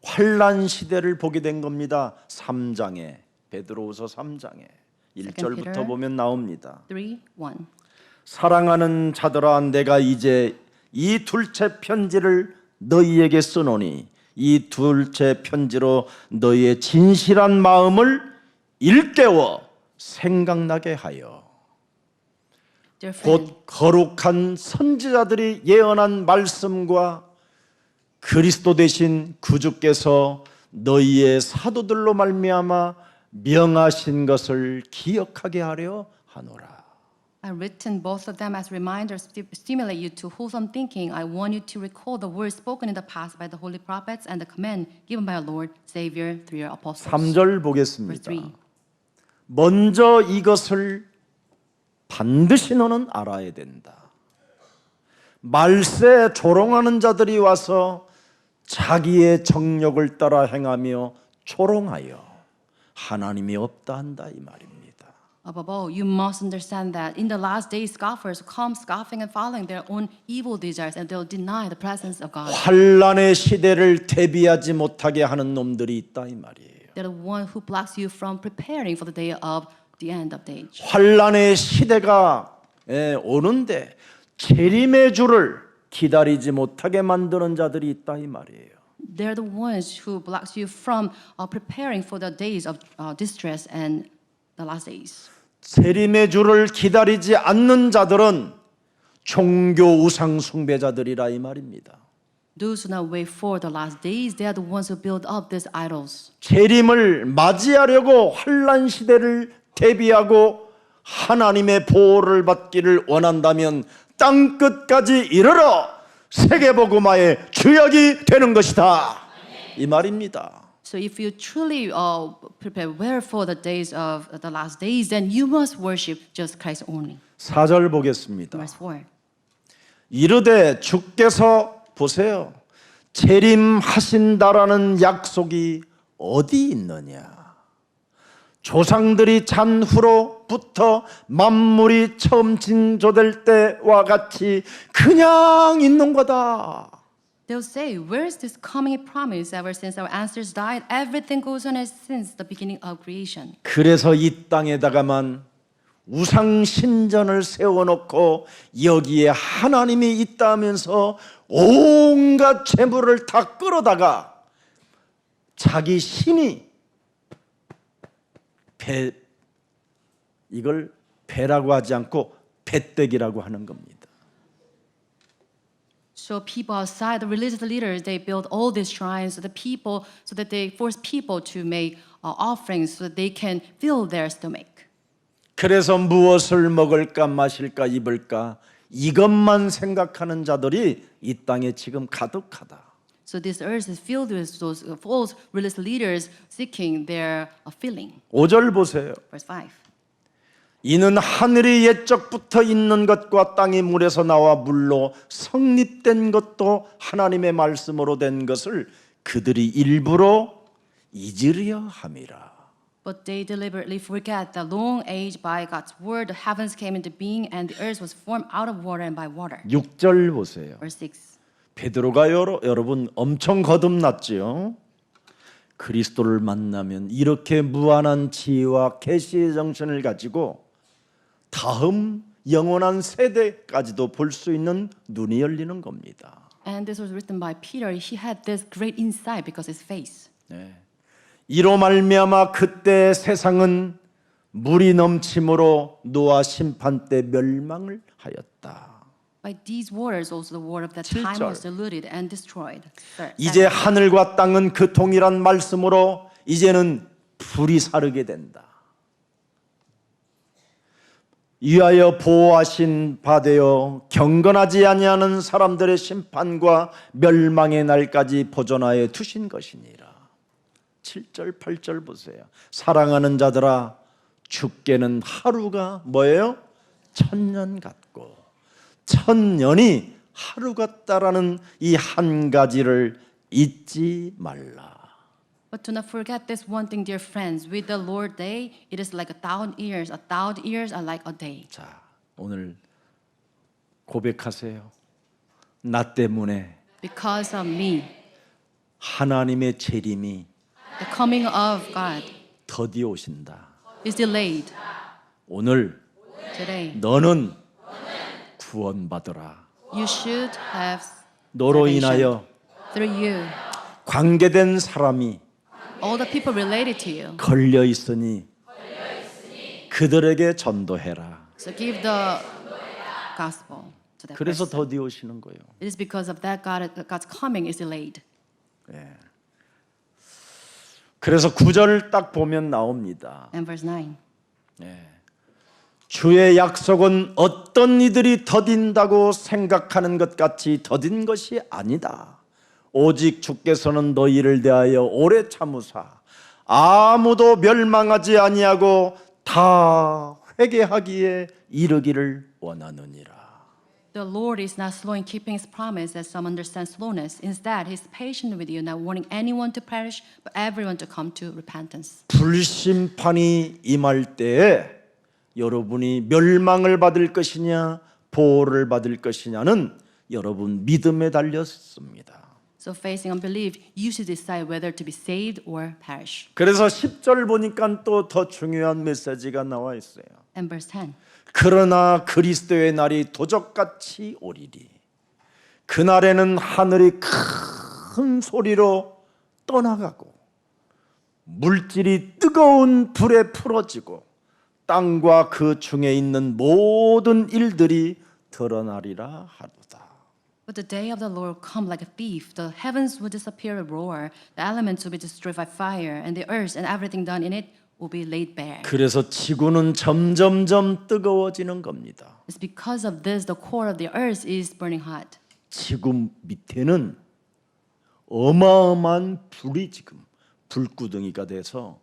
환란 시대를 보게 된 겁니다. 3장에 베드로후서 3장에 1절부터 보면 나옵니다. 3:1. 사랑하는 자들아 내가 이제 이 둘째 편지를 너희에게 쓰노니 이 둘째 편지로 너희의 진실한 마음을 일깨워 생각나게 하여 Dear friend, 곧 거룩한 선지자들이 예언한 말씀과 그리스도 되신 구주께서 너희의 사도들로 말미암아 명하신 것을 기억하게 하려 하노라. I've written both of them as reminders to stimulate you to wholesome thinking. I want you to recall the words spoken in the past by the holy prophets and the command given by our Lord Savior through your apostles. 3절 Verse 보겠습니다. 3. 먼저 이것을 반드시 너는 알아야 된다. 말세에 조롱하는 자들이 와서 자기의 정욕을 따라 행하며 조롱하여 하나님이 없다 한다 이 말입니다. Above all, you must understand that in the last days, scoffers will come scoffing and following their own evil desires, and they'll deny the presence of God. 환란의 시대를 대비하지 못하게 하는 놈들이 있다 이 말이에요. They're the one who blocks you from preparing for the day of the end of the age. 환란의 시대가 오는데 재림의 주를 기다리지 못하게 만드는 자들이 있다 이 말이에요. They're the ones who blocks you from preparing for the days of distress and the last days. 재림의 주를 기다리지 않는 자들은 종교 우상 숭배자들이라 이 말입니다. Those who not wait for the last days, they are the ones who build up these idols. 재림을 맞이하려고 환란 시대를 대비하고 하나님의 보호를 받기를 원한다면 땅 끝까지 이르러 세계복음화의 주역이 되는 것이다. 이 말입니다. So if you truly prepare well for the days of the last days, then you must worship just Christ only. 4절 보겠습니다. Verse 4. 이르되 주께서 보세요. 재림하신다라는 약속이 어디 있느냐? 조상들이 잔 후로부터 만물이 처음 징조될 때와 같이 그냥 있는 거다. They'll say, where is this coming promise? Ever since our ancestors died, everything goes on as since the beginning of creation. 그래서 이 땅에다가만 우상 신전을 세워놓고 여기에 하나님이 있다면서 온갖 재물을 다 끌어다가 자기 신이 이걸 배라고 하지 않고 배떼기라고 하는 겁니다. So people outside, the religious leaders, they build all these shrines so that they force people to make offerings so that they can fill their stomach. 그래서 무엇을 먹을까 마실까 입을까 이것만 생각하는 자들이 이 땅에 지금 가득하다. So this earth is filled with those false religious leaders seeking their filling. 5절 보세요. Verse 5. 이는 하늘이 옛적부터 있는 것과 땅이 물에서 나와 물로 성립된 것도 하나님의 말씀으로 된 것을 그들이 일부러 잊으려 함이라. But they deliberately forget that long age by God's word, the heavens came into being and the earth was formed out of water and by water. 6절 보세요. Verse 6. 베드로가 여러분 엄청 거듭났지요. 그리스도를 만나면 이렇게 무한한 지혜와 계시의 정신을 가지고 다음 영원한 세대까지도 볼 수 있는 눈이 열리는 겁니다. And this was written by Peter. He had this great insight because his face. 네. 이로 말미암아 그때 세상은 물이 넘침으로 노아 심판 때 멸망을 하였다. By these waters, also the water of that time was diluted and destroyed. 이제 하늘과 땅은 그 동일한 말씀으로 이제는 불이 사르게 된다. 위하여 보호하신 바 되어 경건하지 아니하는 사람들의 심판과 멸망의 날까지 보존하여 두신 것이니라. 7절 8절 보세요. 사랑하는 자들아 죽게는 하루가 뭐예요? 천년 같고 천년이 하루 같다라는 이 한 가지를 잊지 말라. But do not forget this one thing, dear friends. With the Lord day, it is like 1,000 years. 1,000 years are like a day. 자, 오늘 고백하세요. 나 때문에 Because of me, 하나님의 재림이 the coming of God 더디 오신다. is delayed. 오늘 Today, 너는 구원받으라. you should have 너로 salvation. 인하여 Through you, 관계된 사람이 all the people related to you. 걸려 있으니 그들에게 전도해라. So give the gospel to that 그래서 person. 더디 오시는 거예요. It is because of that God's coming is delayed. 그래서 9절 딱 보면 나옵니다. And verse 9. 주의 약속은 어떤 이들이 더딘다고 생각하는 것 같이 더딘 것이 아니다. 오직 주께서는 너희를 대하여 오래 참으사 아무도 멸망하지 아니하고 다 회개하기에 이르기를 원하느니라. The Lord is not slow in keeping his promise, as some understand slowness. Instead, he is patient with you, not wanting anyone to perish, but everyone to come to repentance. 불심판이 임할 때에 여러분이 멸망을 받을 것이냐 보호를 받을 것이냐는 여러분 믿음에 달렸습니다. So facing unbelief, you should decide whether to be saved or perish. 그래서 10절 보니까 또 더 중요한 메시지가 나와 있어요. And verse 10. 그러나 그리스도의 날이 도적같이 오리리. 그날에는 하늘이 큰 소리로 떠나가고 물질이 뜨거운 불에 풀어지고 땅과 그 중에 있는 모든 일들이 드러나리라 하도다. But the day of the Lord come like a thief. The heavens will disappear and roar. The elements will be destroyed by fire, and the earth and everything done in it will be laid bare. 그래서 지구는 점점점 뜨거워지는 겁니다. It's because of this the core of the earth is burning hot. 지구 밑에는 어마어마한 불이 지금 불구덩이가 돼서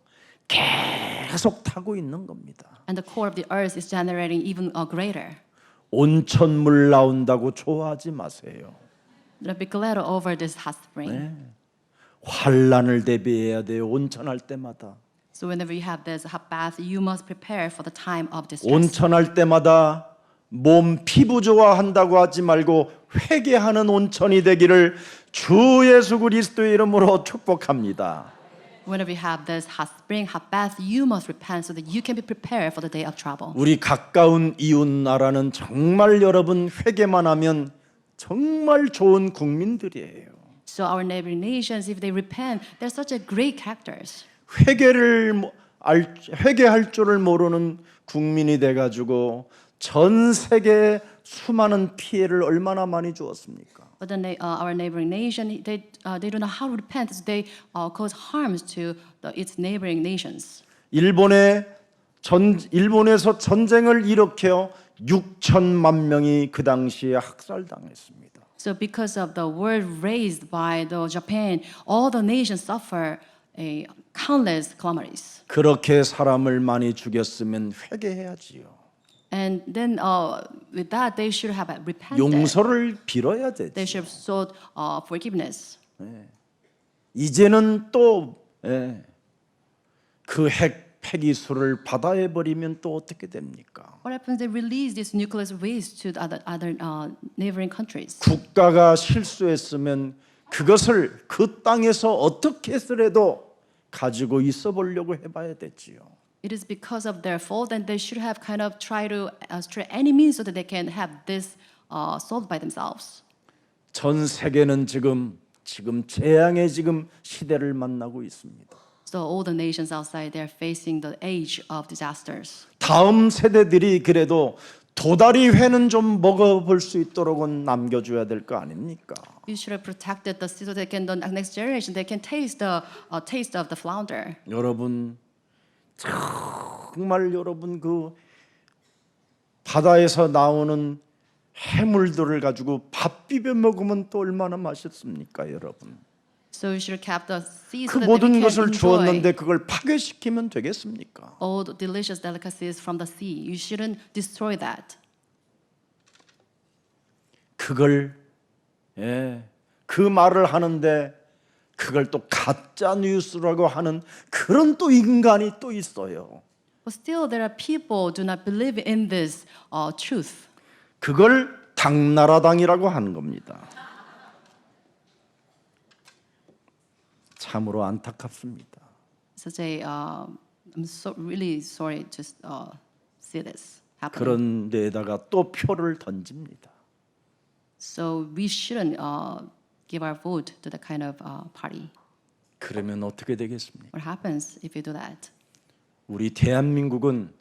계속 타고 있는 겁니다. And the core of the earth is generating even a greater. 온천물 나온다고 좋아하지 마세요. Do not be glad over this hot spring. 환란을 대비해야 돼요. 온천할 때마다. So whenever you have this hot bath, you must prepare for the time of distress. 온천할 때마다 몸 피부 좋아한다고 하지 말고 회개하는 온천이 되기를 주 예수 그리스도의 이름으로 축복합니다. Whenever you have this hot spring, hot bath, you must repent so that you can be prepared for the day of trouble. 우리 가까운 이웃 나라는 정말 여러분 회개만 하면 정말 좋은 국민들이에요. So our neighboring nations, if they repent, they're such a great characters. 회개할 줄을 모르는 국민이 돼가지고 전 세계 수많은 피해를 얼마나 많이 주었습니까? But then our neighboring nation, they don't know how to repent, so they cause harms to its neighboring nations. 일본에서 전쟁을 일으켜 6천만 명이 그 당시에 학살당했습니다. So because of the word raised by the Japan, all the nations suffer countless calamities. 그렇게 사람을 많이 죽였으면 회개해야지요. And then with that, they should have repented. 용서를 빌어야 They 되지. should have sought forgiveness. 이제는 또 그 폐기수를 바다에 버리면 또 어떻게 됩니까? What happens? They release this nuclear waste to the other neighboring countries. 국가가 실수했으면 그것을 그 땅에서 어떻게 해서라도 가지고 있어 보려고 해봐야 되지요. It is because of their fault, and they should have kind of tried to try any means so that they can have this solved by themselves. 전 세계는 지금 재앙의 시대를 만나고 있습니다. So all the nations outside, they're facing the age of disasters. 다음 세대들이 그래도 도다리 회는 좀 먹어볼 수 있도록은 남겨줘야 될 거 아닙니까? You should have protected the seed so they can, the next generation, they can taste the taste of the flounder. 여러분 정말 여러분 그 바다에서 나오는 해물들을 가지고 밥 비벼 먹으면 또 얼마나 맛있습니까, 여러분? So you should have kept the seed 그 so that we 모든 can 것을 enjoy 주었는데 그걸 파괴시키면 되겠습니까? all the delicious delicacies from the sea. You shouldn't destroy that. 그걸 그 말을 하는데 그걸 또 가짜 뉴스라고 하는 그런 또 인간이 또 있어요. But still, there are people who do not believe in this truth. 그걸 당나라당이라고 하는 겁니다. 참으로 안타깝습니다. Such a, I'm so really sorry to see this happening. 그런 데에다가 또 표를 던집니다. So we shouldn't give our vote to that kind of party. 그러면 어떻게 되겠습니까? What happens if you do that? 우리 대한민국은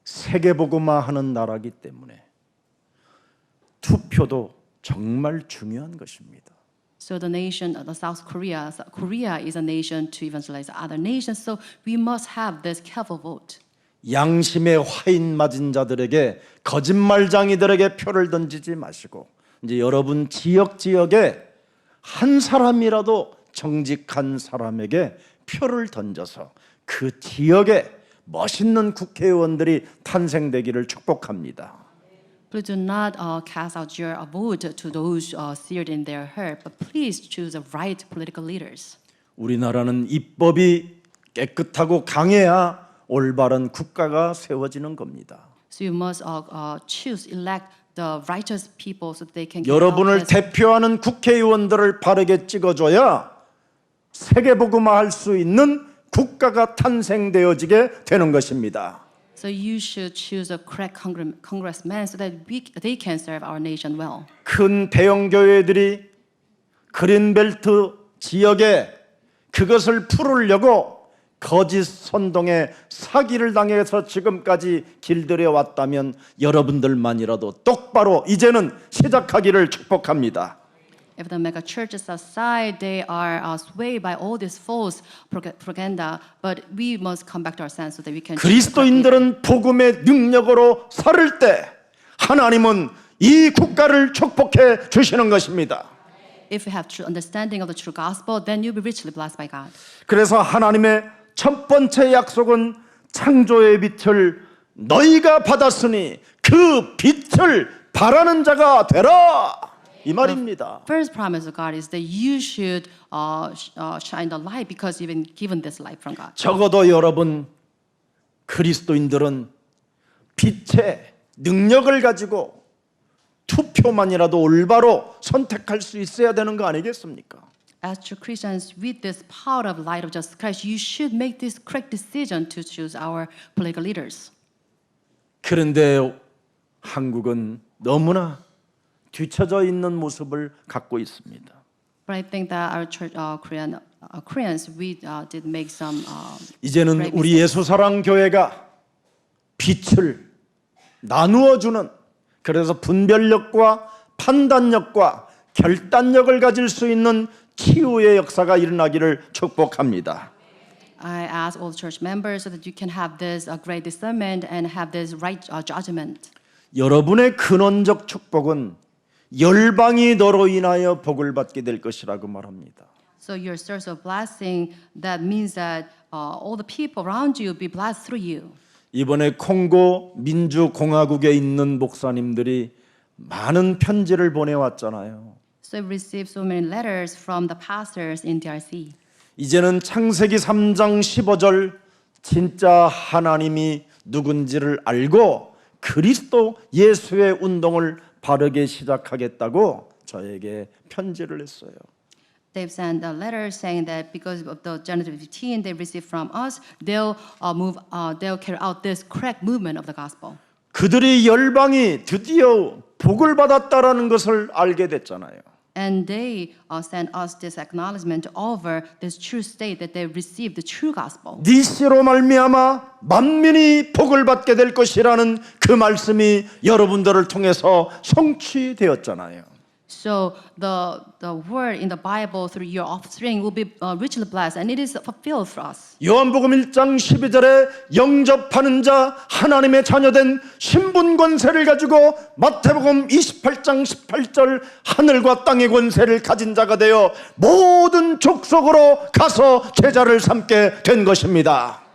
세계보고마 하는 나라이기 때문에 투표도 정말 중요한 것입니다. So the nation, the South Korea, Korea is a nation to evangelize other nations. So we must have this careful vote. 양심에 화인 맞은 자들에게 거짓말장이들에게 표를 던지지 마시고 이제 여러분 지역에 한 사람이라도 정직한 사람에게 표를 던져서 그 지역에 멋있는 국회의원들이 탄생되기를 축복합니다. Please do not cast out your vote to those seared in their heart, but please choose the right political leaders. 우리나라는 입법이 깨끗하고 강해야 올바른 국가가 세워지는 겁니다. So you must choose, elect the righteous people so that they can. 여러분을 대표하는 국회의원들을 바르게 찍어줘야 세계복음화할 수 있는 국가가 탄생되어지게 되는 것입니다. So you should choose a correct congressman so that they can serve our nation well. 큰 대형 교회들이 그린벨트 지역에 그것을 풀으려고 거짓 선동에 사기를 당해서 지금까지 길들여 왔다면 여러분들만이라도 똑바로 이제는 시작하기를 축복합니다. If the mega churches aside, they are swayed by all this false propaganda, but we must come back to our sense so that we can. 그리스도인들은 복음의 능력으로 살을 때 하나님은 이 국가를 축복해 주시는 것입니다. If you have true understanding of the true gospel, then you'll be richly blessed by God. 그래서 하나님의 첫 번째 약속은 창조의 빛을 너희가 받았으니 그 빛을 바라는 자가 되라. 이 말입니다. First promise of God is that you should shine the light because you've been given this light from God. 적어도 여러분 그리스도인들은 빛의 능력을 가지고 투표만이라도 올바로 선택할 수 있어야 되는 거 아니겠습니까? As true Christians, with this power of light of Jesus Christ, you should make this correct decision to choose our political leaders. 그런데 한국은 너무나 뒤처져 있는 모습을 갖고 있습니다. But I think that our church, Koreans, we did make some. 이제는 우리 예수사랑 교회가 빛을 나누어 주는 그래서 분별력과 판단력과 결단력을 가질 수 있는 치유의 역사가 일어나기를 축복합니다. I ask all church members so that you can have this great discernment and have this right judgment. 여러분의 근원적 축복은 열방이 너로 인하여 복을 받게 될 것이라고 말합니다. So your source of blessing, that means that all the people around you will be blessed through you. 이번에 콩고 민주공화국에 있는 목사님들이 많은 편지를 보내왔잖아요. So we received so many letters from the pastors in DRC. 이제는 창세기 3장 15절 진짜 하나님이 누군지를 알고 그리스도 예수의 운동을 바르게 시작하겠다고 저에게 편지를 했어요. They've sent a letter saying that because of the Genesis 15 they received from us, they'll carry out this correct movement of the gospel. 그들이 열방이 드디어 복을 받았다라는 것을 알게 됐잖아요. And they sent us this acknowledgement over this true state that they received the true gospel. 네 씨로 말미암아 만민이 복을 받게 될 것이라는 그 말씀이 여러분들을 통해서 성취되었잖아요. So the word in the Bible through your offspring will be richly blessed, and it is fulfilled for us. 요한복음 1장 12절에 영접하는 자 하나님의 자녀된 신분 권세를 가지고 마태복음 28장 18절 하늘과 땅의 권세를 가진 자가 되어 모든 족속으로 가서 제자를 삼게 된 것입니다.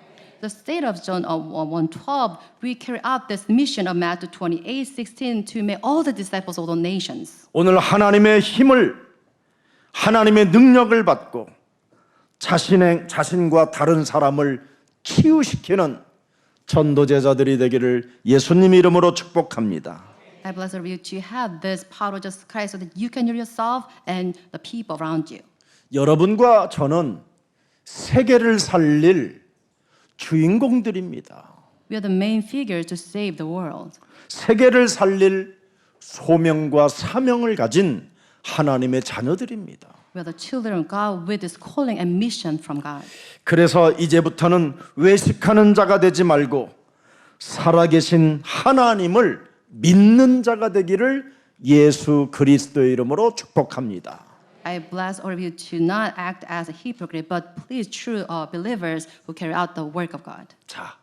The state of John 1:12, we carry out this mission of Matthew 28:16 to make all the disciples of all nations. 오늘 하나님의 힘을 하나님의 능력을 받고 자신과 다른 사람을 치유시키는 전도 제자들이 되기를 예수님 이름으로 축복합니다. I bless you to have this power of Jesus Christ so that you can heal yourself and the people around you. 여러분과 저는 세계를 살릴 주인공들입니다. We are the main figure to save the world. 세계를 살릴 소명과 사명을 가진 하나님의 자녀들입니다. We are the children of God with this calling and mission from God. 그래서 이제부터는 외식하는 자가 되지 말고 살아계신 하나님을 믿는 자가 되기를 예수 그리스도의 이름으로 축복합니다. I bless all of you to not act as a hypocrite, but please true believers who carry out the work of God. 자,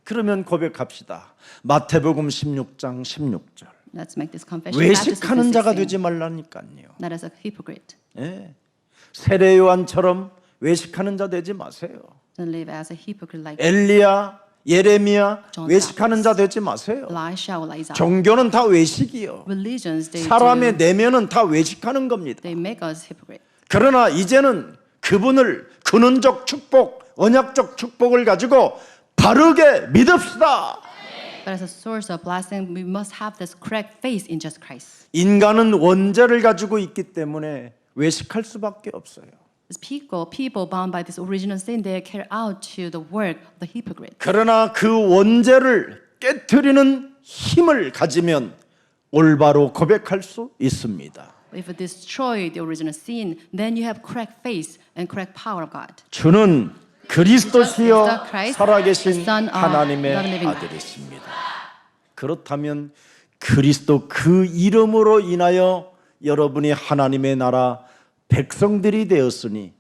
그러면 고백합시다. 마태복음 16장 16절. Let's make this confession. 외식하는 자가 Baptism 되지 말라니까요. 16. Not as a hypocrite. 예. 세례 요한처럼 외식하는 자 되지 마세요. Don't live as a hypocrite like 엘리야, 예레미야 John 외식하는 자 되지 마세요. Elisha or Isaiah. 종교는 다 외식이요. Religions 사람의 내면은 다 외식하는 겁니다. they make us hypocrite. 그러나 이제는 그분을 근원적 축복, 언약적 축복을 가지고 바르게 믿읍시다. But as a source of blessing, we must have this correct faith in Jesus Christ. 인간은 원죄를 가지고 있기 때문에 외식할 수밖에 없어요. As people bound by this original sin, they carry out to the work of the hypocrite. 그러나 그 원죄를 깨트리는 힘을 가지면 올바로 고백할 수 있습니다. If you destroy the original sin, then you have correct faith and correct power of God. 주는 그리스도시여 Christ, 살아계신 the Son of 하나님의 the living God. 아들이십니다. 그렇다면 그리스도 그 이름으로 인하여 여러분이 하나님의 나라 백성들이 되었으니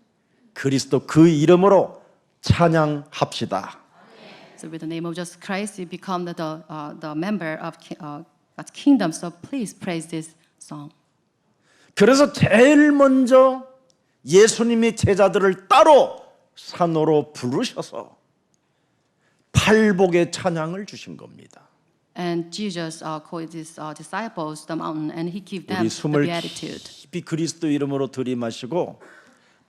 그리스도 그 이름으로 찬양합시다. So with the name of Jesus Christ, you become the member of God's kingdom. So please praise this song. 그래서 제일 먼저 예수님이 제자들을 따로 산으로 부르셔서 팔복의 찬양을 주신 겁니다. And Jesus called his disciples to the mountain, and he gave them 우리 the 숨을 beatitude. 깊이 그리스도 이름으로 들이마시고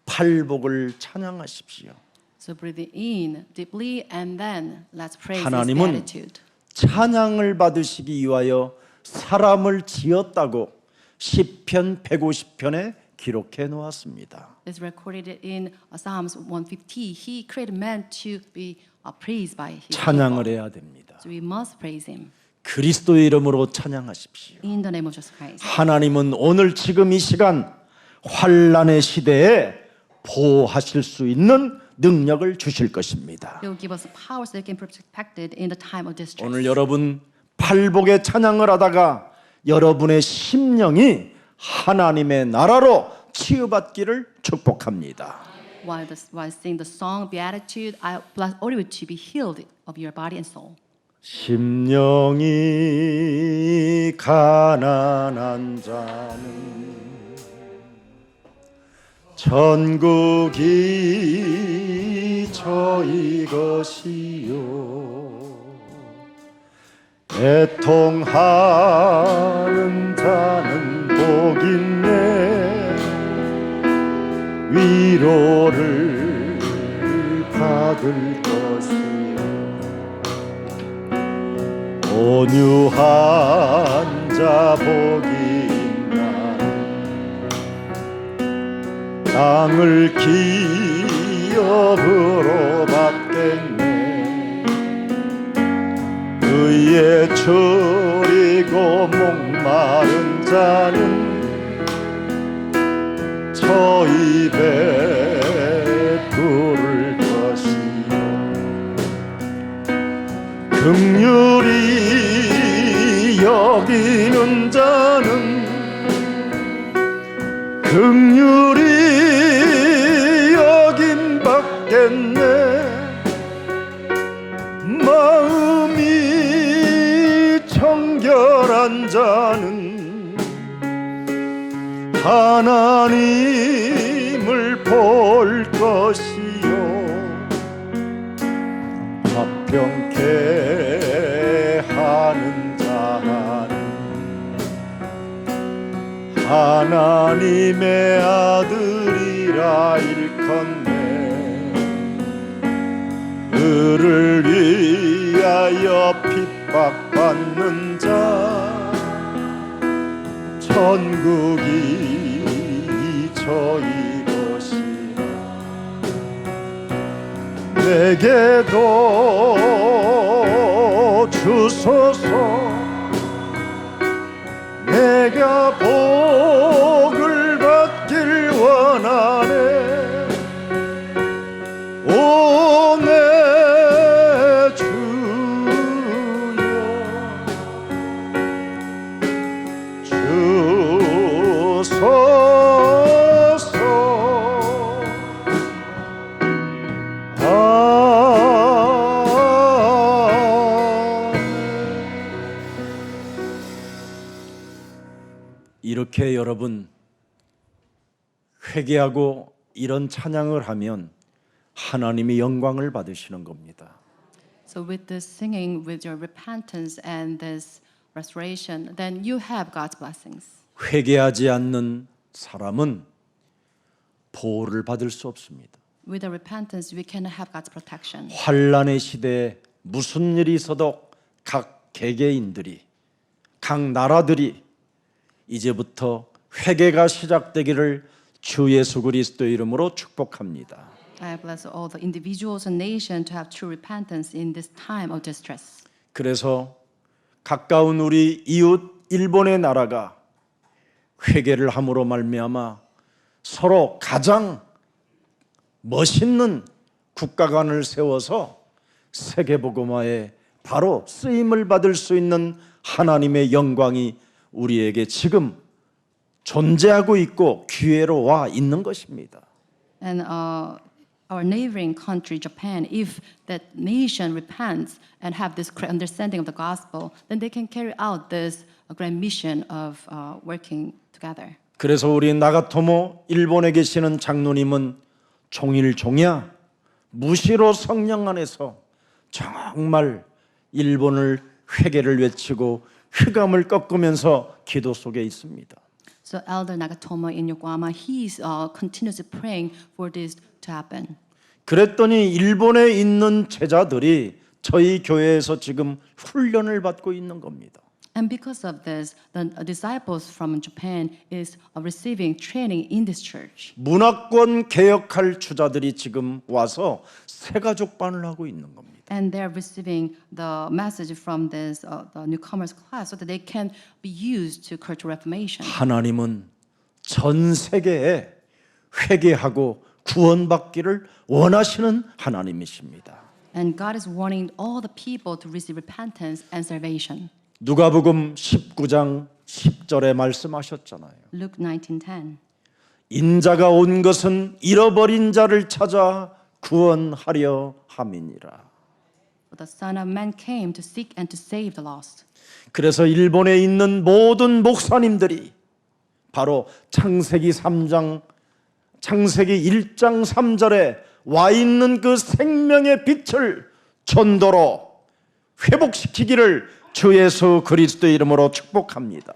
팔복을 찬양하십시오. So breathe in deeply, and then let's praise his 하나님은 beatitude. 찬양을 받으시기 위하여 사람을 지었다고 시편 150편에 기록해 놓았습니다. It's recorded in Psalms 150. He created man to be praised by his 찬양을 people. 해야 됩니다. So we must praise him 그리스도의 이름으로 찬양하십시오. in the name of Jesus Christ. 하나님은 오늘 지금 이 시간 환난의 시대에 보호하실 수 있는 능력을 주실 것입니다. He will give us power so we can be protected in the time of distress. 오늘 여러분 팔복의 찬양을 하다가 여러분의 심령이 하나님의 나라로 치유받기를 축복합니다. While singing the song Beatitude, I bless all of you to be healed of your body and soul. 심령이 가난한 자는 천국이 저희 것이요 애통하는 자는 복 있네 위로를 받을 것이요 온유한 자 복이 있나 땅을 기업으로 받겠네 의에 처리고 목마른 자는 저 입에 부를 것이요 긍휼히 여기는 자는 긍휼히 여김 받겠네 마음이 청결한 자는 하나님을 볼 것이요 화평케 하는 자는 하나님의 아들이라 일컫네 그를 위하여 핍박받는 자 천국이 저희 것이라 내게도 주소서 내가 복을 받길 원하네 오 내 주여 주소서 이렇게 여러분 회개하고 이런 찬양을 하면 하나님이 영광을 받으시는 겁니다. So with this singing, with your repentance and this restoration, then you have God's blessings. 회개하지 않는 사람은 보호를 받을 수 없습니다. With the repentance, we cannot have God's protection. 환란의 시대에 무슨 일이 있어도 각 개개인들이 각 나라들이 이제부터 회개가 시작되기를 주 예수 그리스도의 이름으로 축복합니다. I bless all the individuals and nation to have true repentance in this time of distress. 그래서 가까운 우리 이웃 일본의 나라가 회개를 함으로 말미암아 서로 가장 멋있는 국가관을 세워서 세계복음화에 바로 쓰임을 받을 수 있는 하나님의 영광이 우리에게 지금 존재하고 있고 기회로 와 있는 것입니다. And our neighboring country, Japan, if that nation repents and have this correct understanding of the gospel, then they can carry out this grand mission of working together. 그래서 우리 나가토모 일본에 계시는 장로님은 종일종야 무시로 성령 안에서 정말 일본을 회개를 외치고 흑암을 꺾으면서 기도 속에 있습니다. So Elder Nagatomo in Yokohama, he's continuously praying for this to happen. 그랬더니 일본에 있는 제자들이 저희 교회에서 지금 훈련을 받고 있는 겁니다. And because of this, the disciples from Japan is receiving training in this church. 문화권 개혁할 주자들이 지금 와서 새가족반을 하고 있는 겁니다. And they're receiving the message from this the newcomers class so that they can be used to cultural reformation. 하나님은 전 세계에 회개하고 구원받기를 원하시는 하나님이십니다. And God is wanting all the people to receive repentance and salvation. 누가복음 19장 10절에 말씀하셨잖아요. Luke 19:10. 인자가 온 것은 잃어버린 자를 찾아 구원하려 함이니라. The Son of Man came to seek and to save the lost. 그래서 일본에 있는 모든 목사님들이 바로 창세기 창세기 1장 3절에 와 있는 그 생명의 빛을 전도로 회복시키기를 주 예수 그리스도의 이름으로 축복합니다.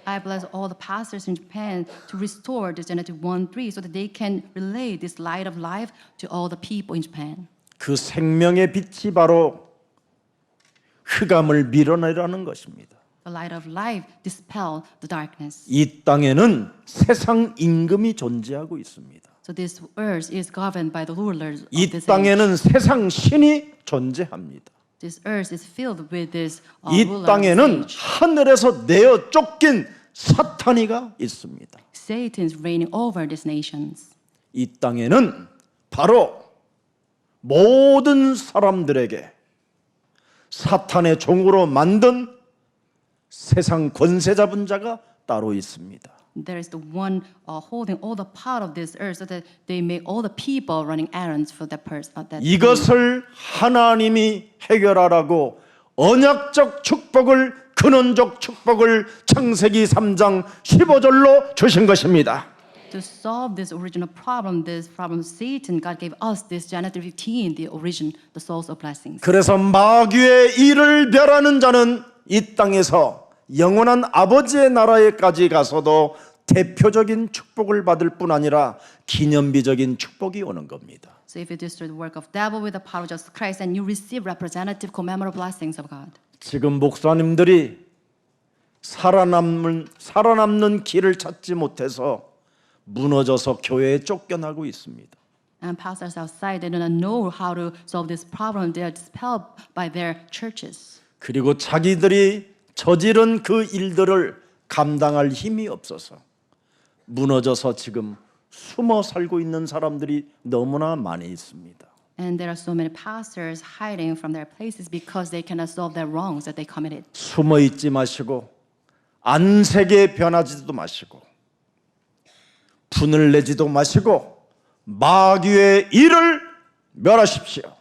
I bless all the pastors in Japan to restore this Genesis 1:3 so that they can relay this light of life to all the people in Japan. 그 생명의 빛이 바로 흑암을 밀어내라는 것입니다. The light of life dispel the darkness. 이 땅에는 세상 임금이 존재하고 있습니다. So this earth is governed by the rulers of 이 this age. 땅에는 세상 신이 존재합니다. This earth is filled with this 이 ruler of 땅에는 this age. 하늘에서 내어 쫓긴 사탄이가 있습니다. Satan is reigning over these nations. 이 땅에는 바로 모든 사람들에게 사탄의 종으로 만든 세상 권세 잡은 자가 따로 있습니다. There is the one holding all the power of this earth so that they make all the people running errands for that person. 이것을 하나님이 해결하라고 언약적 축복을 근원적 축복을 창세기 3장 15절로 주신 것입니다. To solve this original problem, Satan, God gave us this Genesis 15, the origin, the source of blessings. 그래서 마귀의 일을 멸하는 자는 이 땅에서 영원한 아버지의 나라에까지 가서도 대표적인 축복을 받을 뿐 아니라 기념비적인 축복이 오는 겁니다. So if you destroy the work of devil with the power of Jesus Christ, and you receive representative commemorative blessings of God. 지금 목사님들이 살아남는 길을 찾지 못해서 무너져서 교회에 쫓겨나고 있습니다. And pastors outside, they do not know how to solve this problem. They are dispelled by their churches. 그리고 자기들이 저지른 그 일들을 감당할 힘이 없어서 무너져서 지금 숨어 살고 있는 사람들이 너무나 많이 있습니다. And there are so many pastors hiding from their places because they cannot solve their wrongs that they committed. 숨어 있지 마시고 안색에 변하지도 마시고 분을 내지도 마시고 마귀의 일을 멸하십시오.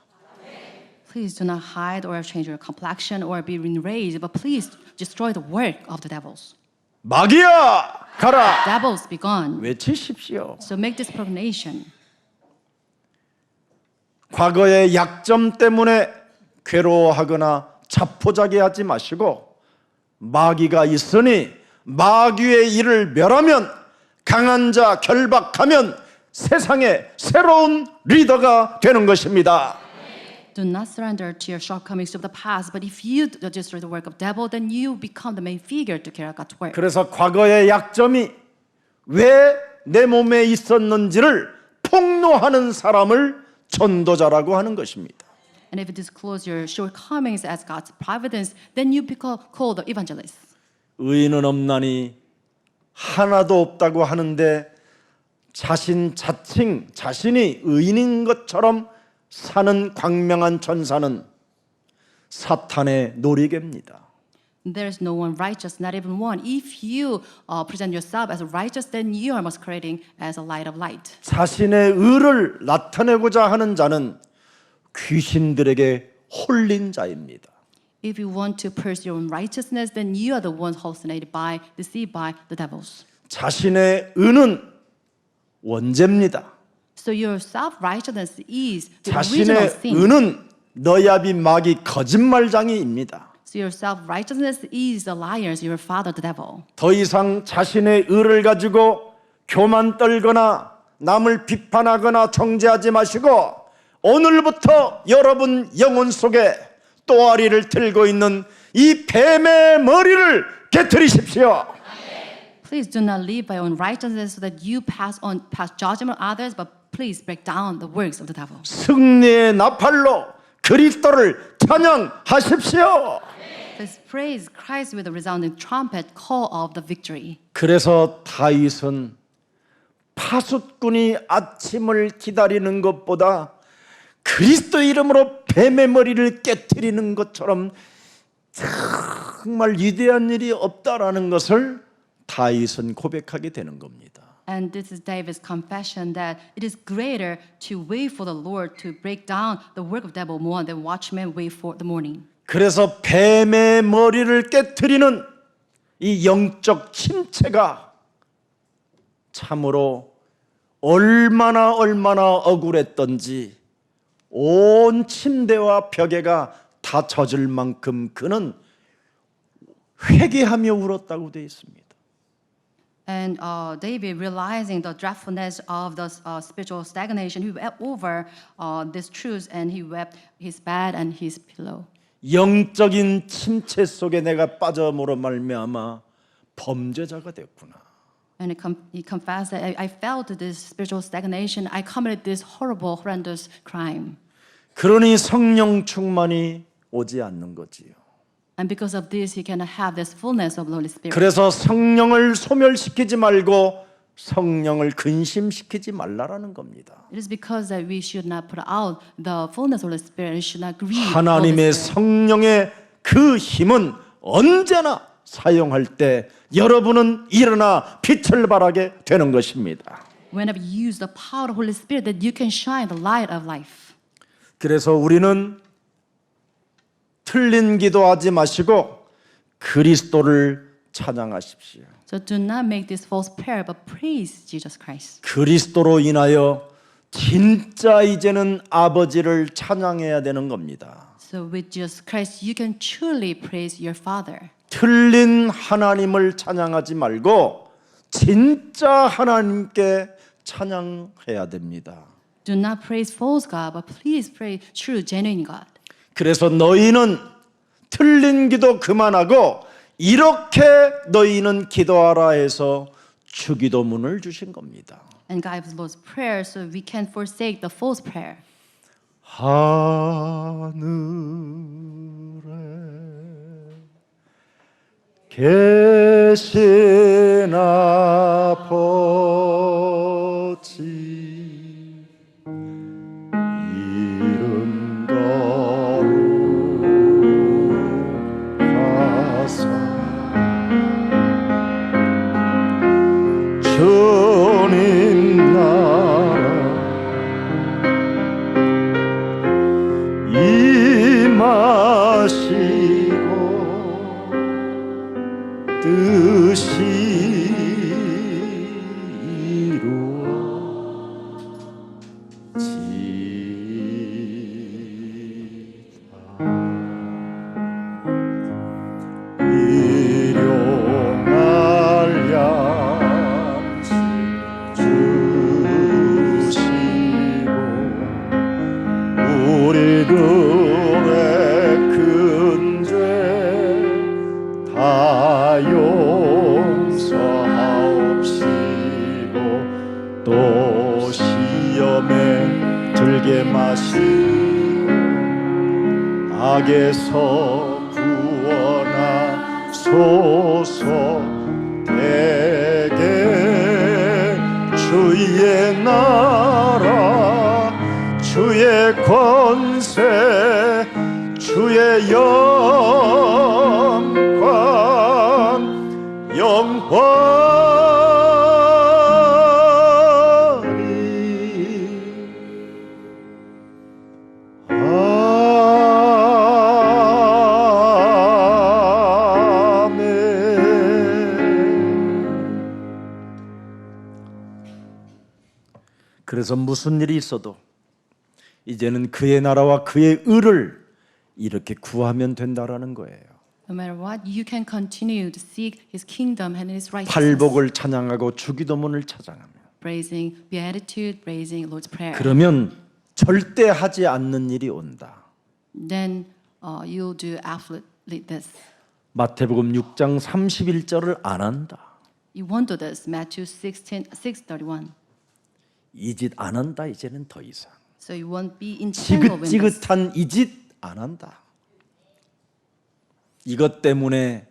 Please do not hide or change your complexion or be enraged, but please destroy the work of the devils. 마귀야 가라 Devils be gone. 외치십시오. So make this proclamation. 과거의 약점 때문에 괴로워하거나 자포자기하지 마시고 마귀가 있으니 마귀의 일을 멸하면 강한 자 결박하면 세상에 새로운 리더가 되는 것입니다. Do not surrender to your shortcomings of the past, but if you destroy the work of devil, then you become the main figure to carry out God's work. 그래서 과거의 약점이 왜 내 몸에 있었는지를 폭로하는 사람을 전도자라고 하는 것입니다. And if you disclose your shortcomings as God's providence, then you become called the evangelists. 의인은 없나니 하나도 없다고 하는데 자신이 의인인 것처럼 사는 광명한 천사는 사탄의 놀이개입니다. There is no one righteous, not even one. If you present yourself as righteous, then you are masquerading as a light of light. 자신의 의를 나타내고자 하는 자는 귀신들에게 홀린 자입니다. If you want to pursue your own righteousness, then you are the ones hallucinated by, deceived by the devils. 자신의 의는 원죄입니다. So your self-righteousness is the original 자신의 sin. 의는 너야비 마귀 거짓말장이입니다. So your self-righteousness is the liars, your father, the devil. 더 이상 자신의 의를 가지고 교만 떨거나 남을 비판하거나 정죄하지 마시고 오늘부터 여러분 영혼 속에 또아리를 들고 있는 이 뱀의 머리를 깨트리십시오. Please do not live by your own righteousness so that you pass judgment on others, but please break down the works of the devil. 승리의 나팔로 그리스도를 찬양하십시오. Please praise Christ with a resounding trumpet call of the victory. 그래서 다윗은 파숫꾼이 아침을 기다리는 것보다 그리스도 이름으로 뱀의 머리를 깨트리는 것처럼 정말 위대한 일이 없다라는 것을 다윗은 고백하게 되는 겁니다. And this is David's confession that it is greater to wait for the Lord to break down the work of devil more than watchmen wait for the morning. 그래서 뱀의 머리를 깨트리는 이 영적 침체가 참으로 얼마나 억울했던지 온 침대와 벽에가 다 젖을 만큼 그는 회개하며 울었다고 되어 있습니다. And David, realizing the dreadfulness of the spiritual stagnation, he wept over this truth, and he wept his bed and his pillow. 영적인 침체 속에 내가 빠져므로 말미암아 범죄자가 됐구나. And he confessed that I felt this spiritual stagnation. I committed this horrible, horrendous crime. 그러니 성령 충만이 오지 않는 거지요. And because of this, he cannot have this fullness of the Holy Spirit. 그래서 성령을 소멸시키지 말고 성령을 근심시키지 말라라는 겁니다. It is because that we should not put out the fullness of the Spirit and should not grieve the Holy 하나님의 Spirit. 성령의 그 힘은 언제나 사용할 때 여러분은 일어나 빛을 발하게 되는 것입니다. Whenever you use the power of the Holy Spirit, that you can shine the light of life. 그래서 우리는 틀린 기도하지 마시고 그리스도를 찬양하십시오. So do not make this false prayer, but praise Jesus Christ. 그리스도로 인하여 진짜 이제는 아버지를 찬양해야 되는 겁니다. So with Jesus Christ, you can truly praise your Father. 틀린 하나님을 찬양하지 말고 진짜 하나님께 찬양해야 됩니다. Do not praise false God, but please praise true, genuine God. 그래서 너희는 틀린 기도 그만하고 이렇게 너희는 기도하라 해서 주기도문을 주신 겁니다. And God gives us prayer so we can forsake the false prayer. 하늘에 계신 아버지 이름 거룩하사 주님 나라 임하시고 뜻이 이루어지다 일용할 양식 주시고 우리들의 큰 죄 다 용서하옵시고 또 시험에 들게 마시고 악에서 구원하소서 대개 주의 나라 주의 권세 주의 그래서 무슨 일이 있어도 이제는 그의 나라와 그의 의를 이렇게 구하면 된다라는 거예요. No matter what, you can continue to seek His kingdom and His righteousness. 팔복을 찬양하고 주기도문을 찬양하며 Praising beatitude, praising Lord's prayer. 그러면 절대 하지 않는 일이 온다. Then you'll do absolutely this. 마태복음 6장 31절을 안 한다. You won't do this. Matthew 6:31. 이 짓 안 한다 이제는 더 이상. So you won't be entangled with this. 지긋지긋한 이 짓 안 한다. 이것 때문에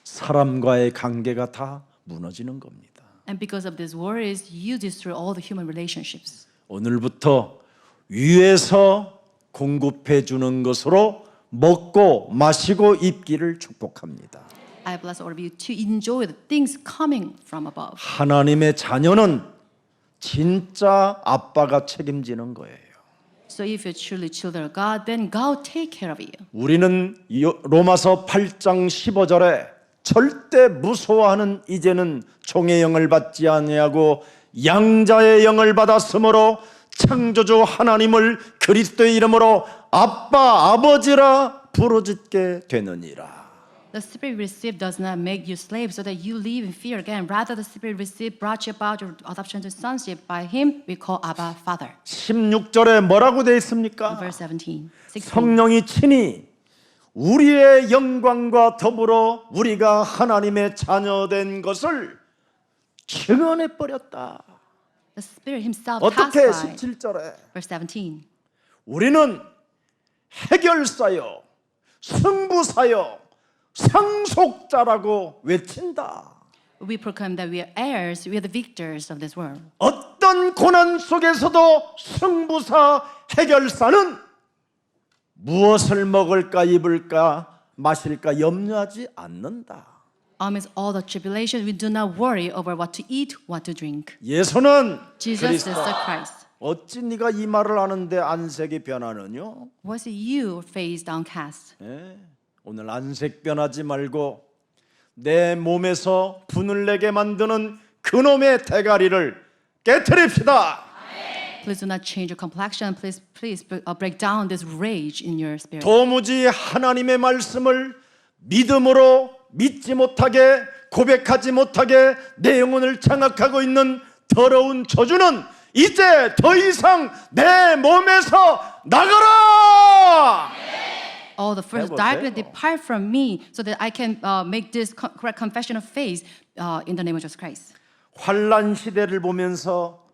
사람과의 관계가 다 무너지는 겁니다. And because of these worries, you destroy all the human relationships. 오늘부터 위에서 공급해 주는 것으로 먹고 마시고 입기를 축복합니다. I bless all of you to enjoy the things coming from above. 하나님의 자녀는 진짜 아빠가 책임지는 거예요. So if you're truly children of God, then God will take care of you. 우리는 로마서 8장 15절에 절대 무서워하는 이제는 종의 영을 받지 아니하고 양자의 영을 받았으므로 창조주 하나님을 그리스도의 이름으로 아빠 아버지라 부르짖게 되느니라. The Spirit received does not make you slaves so that you live in fear again. Rather, the Spirit received brought you about your adoption to sonship. By Him, we call Abba, Father. 16절에 뭐라고 되어 있습니까? Verse 17. 16. 성령이 친히 우리의 영광과 더불어 우리가 하나님의 자녀된 것을 증언해 버렸다. The Spirit Himself 어떻게 testified. 17절에 Verse 17. 우리는 해결사요 승부사요 상속자라고 외친다. We proclaim that we are heirs, we are the victors of this world. 어떤 고난 속에서도 승부사 해결사는 무엇을 먹을까 입을까 마실까 염려하지 않는다. Amidst all the tribulation, we do not worry over what to eat, what to drink. 예수는 Jesus 그리스도. is the Christ. 어찌 네가 이 말을 하는데 안색이 변하느뇨? Was it you face downcast? 예, 오늘 안색 변하지 말고 내 몸에서 분을 내게 만드는 그놈의 대가리를 깨트립시다. Please do not change your complexion. Please break down this rage in your spirit. 도무지 하나님의 말씀을 믿음으로 믿지 못하게 고백하지 못하게 내 영혼을 장악하고 있는 더러운 저주는 이제 더 이상 내 몸에서 나가라. All the first 해보세요. darkness depart from me, so that I can make this correct confession of faith in the name of Jesus Christ. 환난 시대를 보면서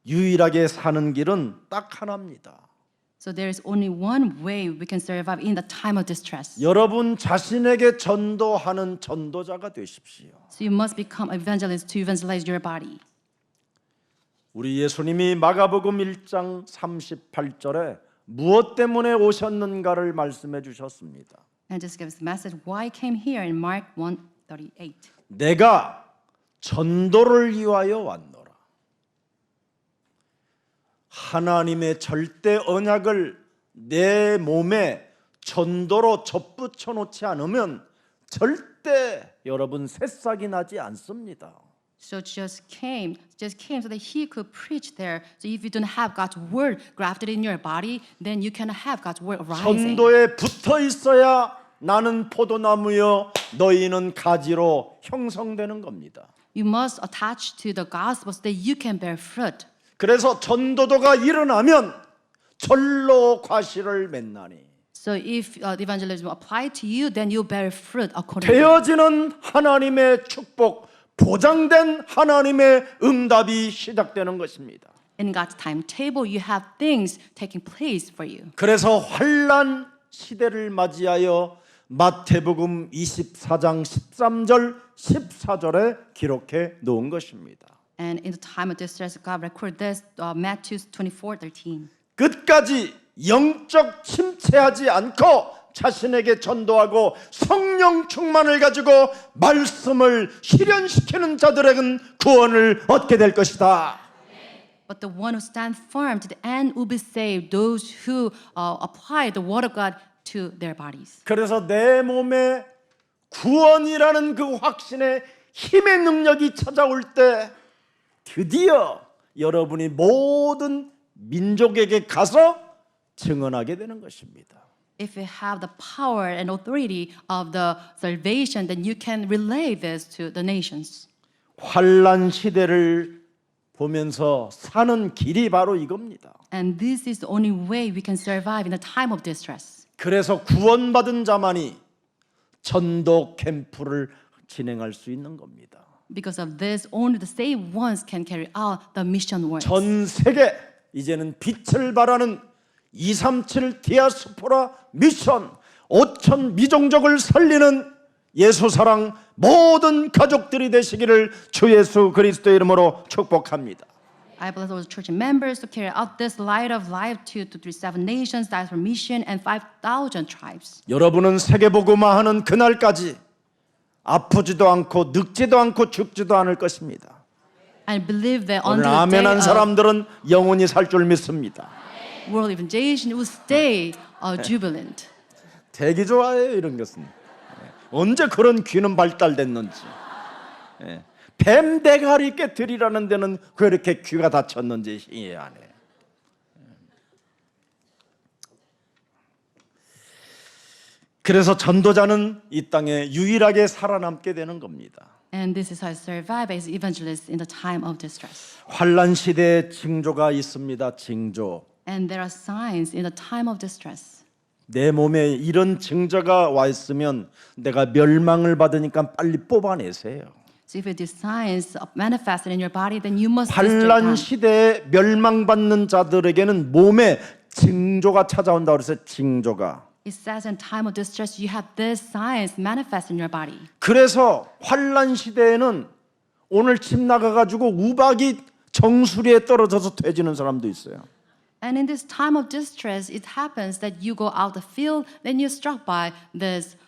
유일하게 사는 길은 딱 하나입니다. So there is only one way we can survive in the time of distress. 여러분 자신에게 전도하는 전도자가 되십시오. So you must become evangelist to evangelize your body. 우리 예수님이 마가복음 1장 38절에 무엇 때문에 오셨는가를 말씀해 주셨습니다. And just give us a message why I came here in Mark 1:38. 내가 전도를 위하여 왔노라. 하나님의 절대 언약을 내 몸에 전도로 접붙여 놓지 않으면 절대 여러분 새싹이 나지 않습니다. So just came so that he could preach there. So if you don't have God's word grafted in your body, then you cannot have God's word arising. 전도에 붙어 있어야 나는 포도나무여 너희는 가지로 형성되는 겁니다. You must attach to the gospel so that you can bear fruit. 그래서 전도도가 일어나면 절로 과실을 맺나니 So if the evangelism apply to you, then you bear fruit accordingly. 되어지는 하나님의 축복, 보장된 하나님의 응답이 시작되는 것입니다. In God's timetable, you have things taking place for you. 그래서 환난 시대를 맞이하여 마태복음 24장 13절 14절에 기록해 놓은 것입니다. And in the time of distress, God recorded this, Matthew 24:13. 끝까지 영적 침체하지 않고 자신에게 전도하고 성령 충만을 가지고 말씀을 실현시키는 자들에게는 구원을 얻게 될 것이다. But the one who stand firm to the end will be saved. Those who apply the word of God to their bodies. 그래서 내 몸에 구원이라는 그 확신의 힘의 능력이 찾아올 때 드디어 여러분이 모든 민족에게 가서 증언하게 되는 것입니다. If you have the power and authority of the salvation, then you can relay this to the nations. 환난 시대를 보면서 사는 길이 바로 이겁니다. And this is the only way we can survive in a time of distress. 그래서 구원받은 자만이 전도 캠프를 진행할 수 있는 겁니다. Because of this, only the saved ones can carry out the mission work. 전 세계 이제는 빛을 발하는 237 디아스포라 미션 5천 미종족을 살리는 예수 사랑 모든 가족들이 되시기를 주 예수 그리스도의 이름으로 축복합니다. I bless all the church members to carry out this light of life to 37 nations, that's for mission, and 5,000 tribes. 여러분은 세계복음화하는 그날까지 아프지도 않고 늙지도 않고 죽지도 않을 것입니다. I believe that 오늘 until the day 아멘한 of 사람들은 영원히 살 줄 믿습니다. world evangelization will stay jubilant. 되게 좋아해요 이런 것은. 언제 그런 귀는 발달됐는지. 뱀 대가리 깨뜨리라는 데는 왜 이렇게 귀가 닫혔는지 이해 안 해. 그래서 전도자는 이 땅에 유일하게 살아남게 되는 겁니다. And this is how I survive as evangelists in the time of distress. 환란 시대에 징조가 있습니다. 징조. And there are signs in the time of distress. 내 몸에 이런 징조가 와 있으면 내가 멸망을 받으니까 빨리 뽑아내세요. So if these signs manifested in your body, then you must 환란 down. 시대에 멸망받는 자들에게는 몸에 징조가 찾아온다 그래서 징조가. It says in time of distress, you have these signs manifest in your body. 그래서 환란 시대에는 오늘 집 나가가지고 우박이 정수리에 떨어져서 돼지는 사람도 있어요. And in this time of distress, it happens that you go out the field, then you're struck by this.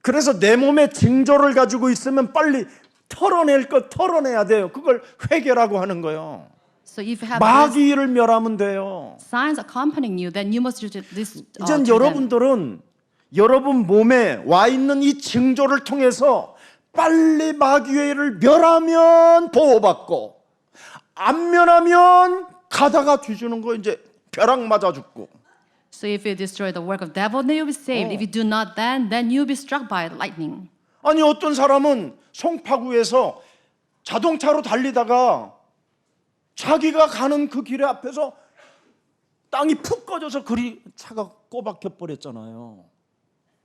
그래서 내 몸에 징조를 가지고 있으면 빨리 털어낼 거 털어내야 돼요. 그걸 회개라고 하는 거예요. So if you have these 마귀를 멸하면 돼요. signs accompanying you, then you must do this. 이젠 to them. 여러분들은 여러분 몸에 와 있는 이 징조를 통해서 빨리 마귀를 멸하면 보호받고 안 멸하면 가다가 뒤주는 거 이제 벼락 맞아 죽고. So if you destroy the work of devil, then you'll be saved. If you do not, then you'll be struck by lightning. 아니 어떤 사람은 송파구에서 자동차로 달리다가 자기가 가는 그 길의 앞에서 땅이 푹 꺼져서 그리 차가 꼬박혀 버렸잖아요.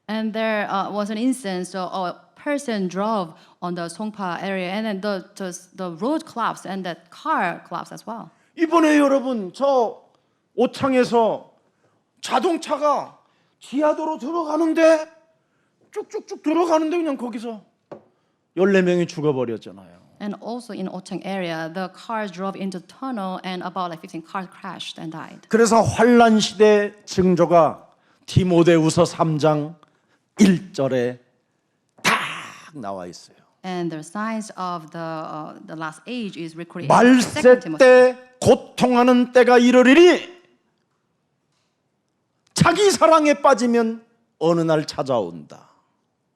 And there was an instance, so a person drove on the Songpa area, and then the road collapsed, and that car collapsed as well. 이번에 여러분 저 오창에서 자동차가 지하도로 들어가는데 쭉쭉쭉 들어가는데 그냥 거기서 14명이 죽어버렸잖아요. And also in Ochang area, the car drove into the tunnel, and about like 15 cars crashed and died. 그래서 환란 시대 징조가 디모데후서 3장 1절에 딱 나와 있어요. And the signs of the last age is recorded in 말세 2 Timothy. 때 고통하는 때가 이르리니 자기 사랑에 빠지면 어느 날 찾아온다.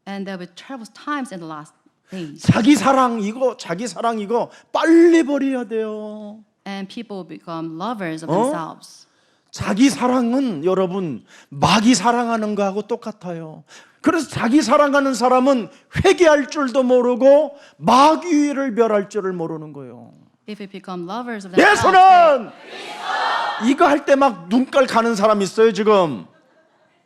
And there will be troublous times in the last days. 자기 사랑 이거 빨리 버려야 돼요. And people become lovers of themselves. 자기 사랑은 여러분 마귀 사랑하는 거하고 똑같아요. 그래서 자기 사랑하는 사람은 회개할 줄도 모르고 마귀를 멸할 줄을 모르는 거예요. If we become lovers of themselves, 예수는 이거 할 때 막 눈깔 가는 사람 있어요 지금.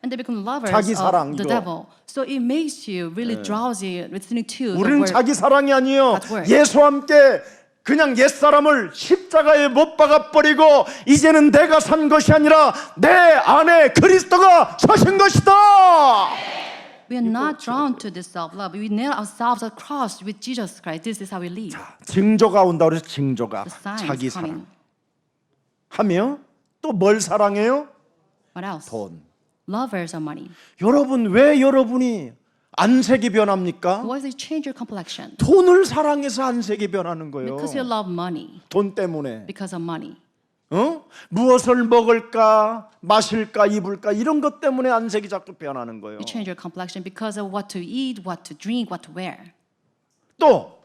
and they become lovers 자기 of 사랑, the 이거. devil. So it makes you really drowsy listening to the 우리는 word. 자기 사랑이 아니에요. God's word. 예수와 함께 그냥 옛사람을 십자가에 못 박아 버리고 이제는 내가 산 것이 아니라 내 안에 그리스도가 서신 것이다. We are not drawn to this self-love. We nail ourselves at cross with Jesus Christ. This is how we live. 징조가 온다 그래서 징조가 The signs 자기 coming. 사랑 하며 또 뭘 사랑해요? What else? 돈. Lovers of money. 여러분 왜 여러분이 안색이 변합니까? Why does it change your complexion? 돈을 사랑해서 안색이 변하는 거예요. Because you love money. 돈 때문에. Because of money. 무엇을 먹을까, 마실까, 입을까 이런 것 때문에 안색이 자꾸 변하는 거예요. You change your complexion because of what to eat, what to drink, what to wear. 또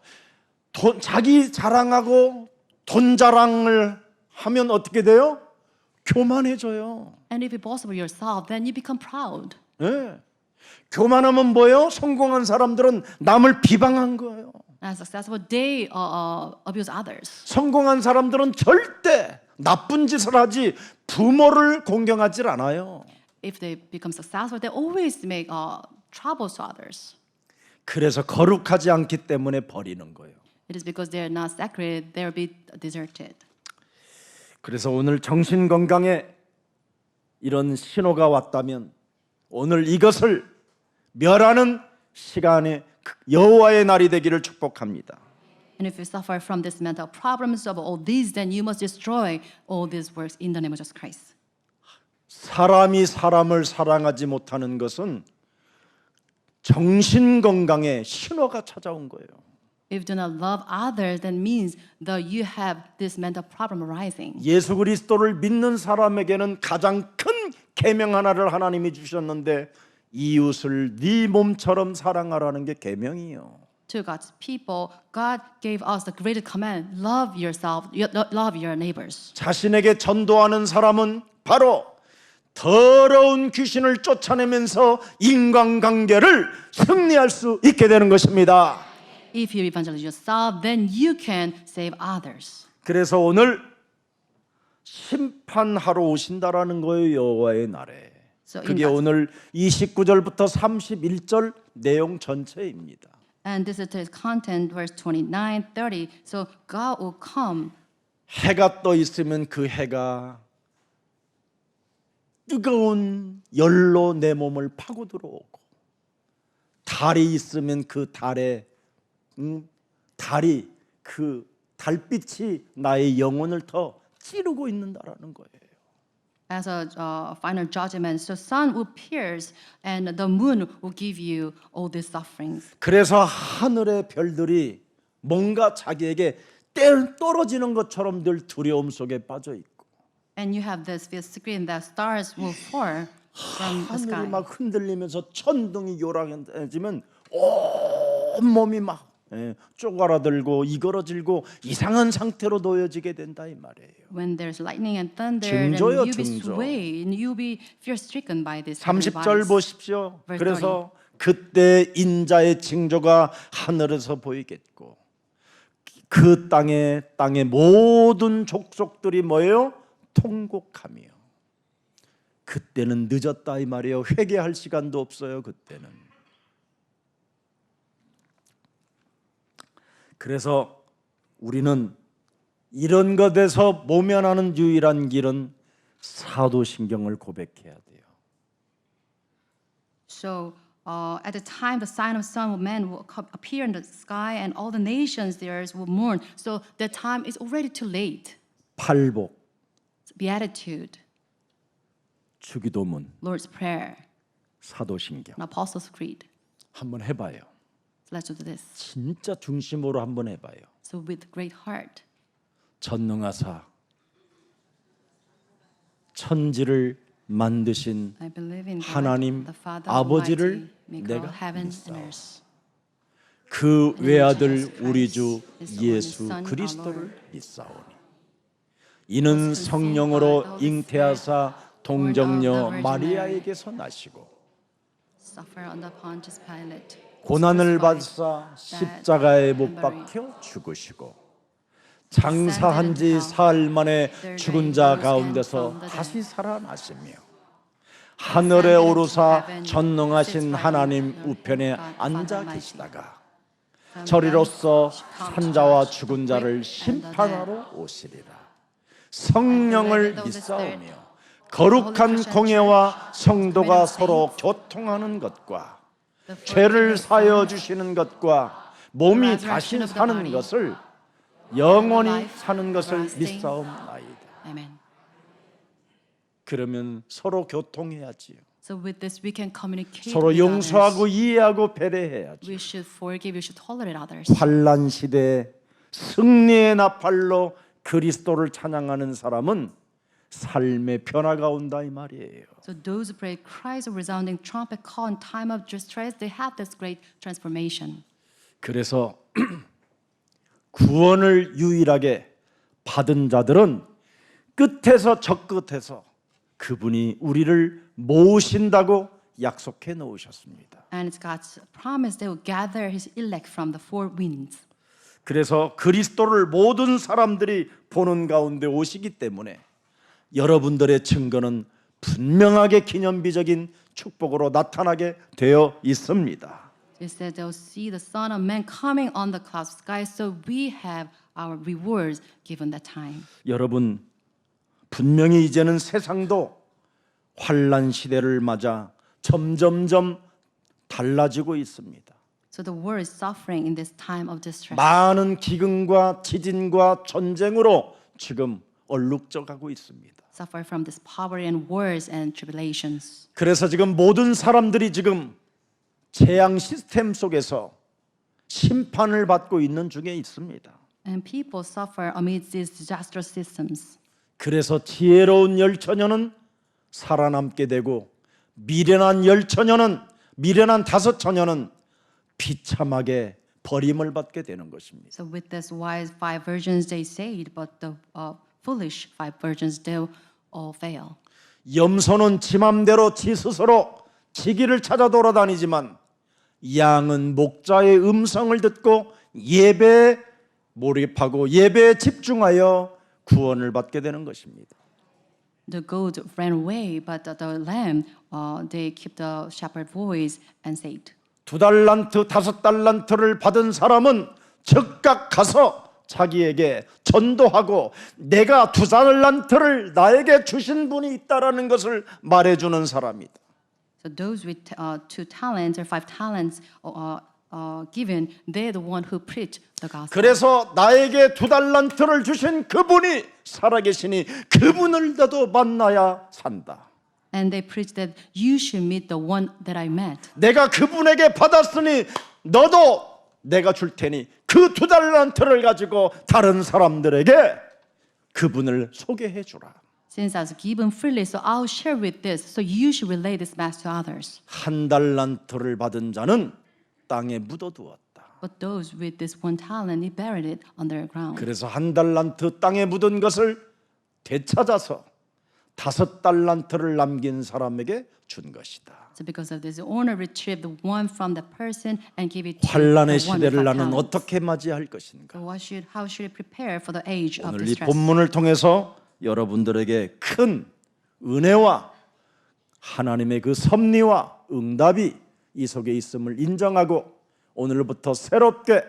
자기 자랑하고 돈 자랑을 하면 어떻게 돼요? 교만해져요. And if you boast about yourself, then you become proud. 네. 교만하면 뭐예요? 성공한 사람들은 남을 비방한 거예요. And successful, they abuse others. 성공한 사람들은 절대 나쁜 짓을 하지 부모를 공경하지 않아요. If they become successful, they always make troubles to others. 그래서 거룩하지 않기 때문에 버리는 거예요. It is because they are not sacred, they will be deserted. 그래서 오늘 정신 건강에 이런 신호가 왔다면 오늘 이것을 멸하는 시간에 여호와의 날이 되기를 축복합니다. And if you suffer from this mental problems of all these, then you must destroy all these works in the name of Jesus Christ. 사람이 사람을 사랑하지 못하는 것은 정신 건강에 신호가 찾아온 거예요. If you do not love others, then means that you have this mental problem arising. 예수 그리스도를 믿는 사람에게는 가장 큰 계명 하나를 하나님이 주셨는데 이웃을 네 몸처럼 사랑하라는 게 계명이요. to God's people, God gave us the greatest command: love yourself, love your neighbors. 자신에게 전도하는 사람은 바로 더러운 귀신을 쫓아내면서 인간관계를 승리할 수 있게 되는 것입니다. If you evangelize yourself, then you can save others. 그래서 오늘 심판하러 오신다라는 거예요. 여호와의 날에. So in 그게 God's- 오늘 29절부터 31절 내용 전체입니다. And this is today's content, verse 29, 30. So God will come. 해가 떠 있으면 그 해가 뜨거운 열로 내 몸을 파고 들어오고, 달이 있으면 그 달에 달이 그 달빛이 나의 영혼을 더 찌르고 있는다라는 거예요. As a final judgment, so sun will pierce and the moon will give you all these sufferings. 그래서 하늘의 별들이 뭔가 자기에게 떨어지는 것처럼 늘 두려움 속에 빠져 있고, And you have this screen that stars will fall from the 하늘이 sky. 막 흔들리면서 천둥이 요란해지면 온 몸이 막 쪼그라들고 이거러질고 이상한 상태로 놓여지게 된다 이 말이에요. When there's lightning and thunder, then 징조요, you'll be 징조. swayed and you'll be fear-stricken by this. 30절 보십시오. Verse 그래서 그때 인자의 징조가 하늘에서 보이겠고, 그 땅의 모든 족속들이 뭐예요? 통곡하며. 그때는 늦었다 이 말이에요. 회개할 시간도 없어요. 그때는. 그래서 우리는 이런 것에서 모면하는 유일한 길은 사도신경을 고백해야 돼요. So at the time the sign of Son of Man will appear in the sky and all the nations there will mourn. So the time is already too late. 팔복, Beatitude, 주기도문, Lord's Prayer, 사도신경 and Apostles' Creed. 한번 해봐요. So let's do this. 진짜 중심으로 한번 해봐요. So with great heart. 전능하사 천지를 만드신 I believe in God, 하나님 the Father 아버지를 Almighty, maker 내가 of heaven and 믿사오. earth. 그 And 외아들 Jesus 우리 Christ 주 is the only 예수 Son, our 그리스도를 Lord. 믿사오니 이는 성령으로 잉태하사 동정녀 마리아에게서 나시고 Suffer under Pontius Pilate. 고난을 받사 십자가에 못 박혀 죽으시고 장사한 지 사흘 만에 죽은 자 가운데서 다시 살아나시며 하늘에 오르사 전능하신 하나님 우편에 앉아 계시다가 저리로서 산자와 죽은 자를 심판하러 오시리라. 성령을 믿사오며 거룩한 공예와 성도가 서로 교통하는 것과 죄를 사여 주시는 것과 몸이 다시 사는 것을 영원히 사는 것을 믿사옵나이다. Amen. 그러면 서로 교통해야지요. So with this we can communicate 서로 with 용서하고 others. 이해하고 배려해야지. We should forgive, we should tolerate others. 환란 시대 승리의 나팔로 그리스도를 찬양하는 사람은 삶의 변화가 온다 이 말이에요. So those who pray cries of resounding trumpet call in time of distress, they have this great transformation. 그래서 구원을 유일하게 받은 자들은 끝에서 저 끝에서 그분이 우리를 모으신다고 약속해 놓으셨습니다. And it's God's promise they will gather his elect from the four winds. 그래서 그리스도를 모든 사람들이 보는 가운데 오시기 때문에 여러분들의 증거는 분명하게 기념비적인 축복으로 나타나게 되어 있습니다. It said they'll see the Son of Man coming on the clouds of sky, so we have our rewards given that time. 여러분 분명히 이제는 세상도 환난 시대를 맞아 점점점 달라지고 있습니다. So the world is suffering in this time of distress. 많은 기근과 지진과 전쟁으로 지금 얼룩져가고 있습니다. Suffer from this poverty and wars and tribulations. 그래서 지금 모든 사람들이 지금 재앙 시스템 속에서 심판을 받고 있는 중에 있습니다. And people suffer amidst these disaster systems. 그래서 지혜로운 열처녀는 살아남게 되고 미련한 열처녀는 미련한 다섯 처녀는 비참하게 버림을 받게 되는 것입니다. So with this wise 5 virgins they stayed, but the foolish 5 virgins they all fail. 염소는 지 맘대로 지 스스로 지기를 찾아 돌아다니지만 양은 목자의 음성을 듣고 예배에 몰입하고 예배에 집중하여 구원을 받게 되는 것입니다. The goat ran away, but the lamb they kept the shepherd voice and saved. 2달란트, 5달란트를 받은 사람은 즉각 가서 자기에게 전도하고 내가 2달란트를 나에게 주신 분이 있다라는 것을 말해주는 사람이다. So those with 2 talents or 5 talents given, they're the one who preach the gospel. 그래서 나에게 2달란트를 주신 그분이 살아계시니 그분을 나도 만나야 산다. And they preach that you should meet the one that I met. 내가 그분에게 받았으니 너도 내가 줄 테니 그 2달란트를 가지고 다른 사람들에게 그분을 소개해 주라. Since I was given freely, so I'll share with this. So you should relay this message to others. 1달란트를 받은 자는 땅에 묻어두었다. But those with this 1 talent, they buried it underground. 그래서 1달란트 땅에 묻은 것을 되찾아서 5달란트를 남긴 사람에게 준 것이다. So because of this, the owner retrieved the one from the person and gave it to 환란의 the one with 시대를 5 나는 talents. 어떻게 맞이할 것인가? So how should it prepare for the age of 오늘 이 distress? 본문을 통해서 여러분들에게 큰 은혜와 하나님의 그 섭리와 응답이 이 속에 있음을 인정하고 오늘부터 새롭게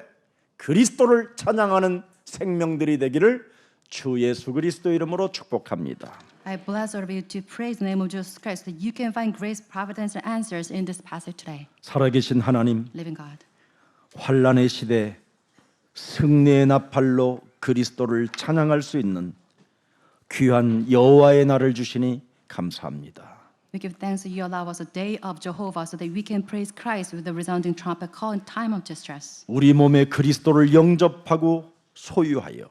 그리스도를 찬양하는 생명들이 되기를 주 예수 그리스도 이름으로 축복합니다. I bless all of you to praise the name of Jesus Christ that you can find grace, providence, and answers in this passage today. 살아계신 하나님, Living God. 환란의 시대 승리의 나팔로 그리스도를 찬양할 수 있는 귀한 여호와의 날을 주시니 감사합니다. We give thanks that you allow us a day of Jehovah so that we can praise Christ with the resounding trumpet call in time of distress. 우리 몸에 그리스도를 영접하고 소유하여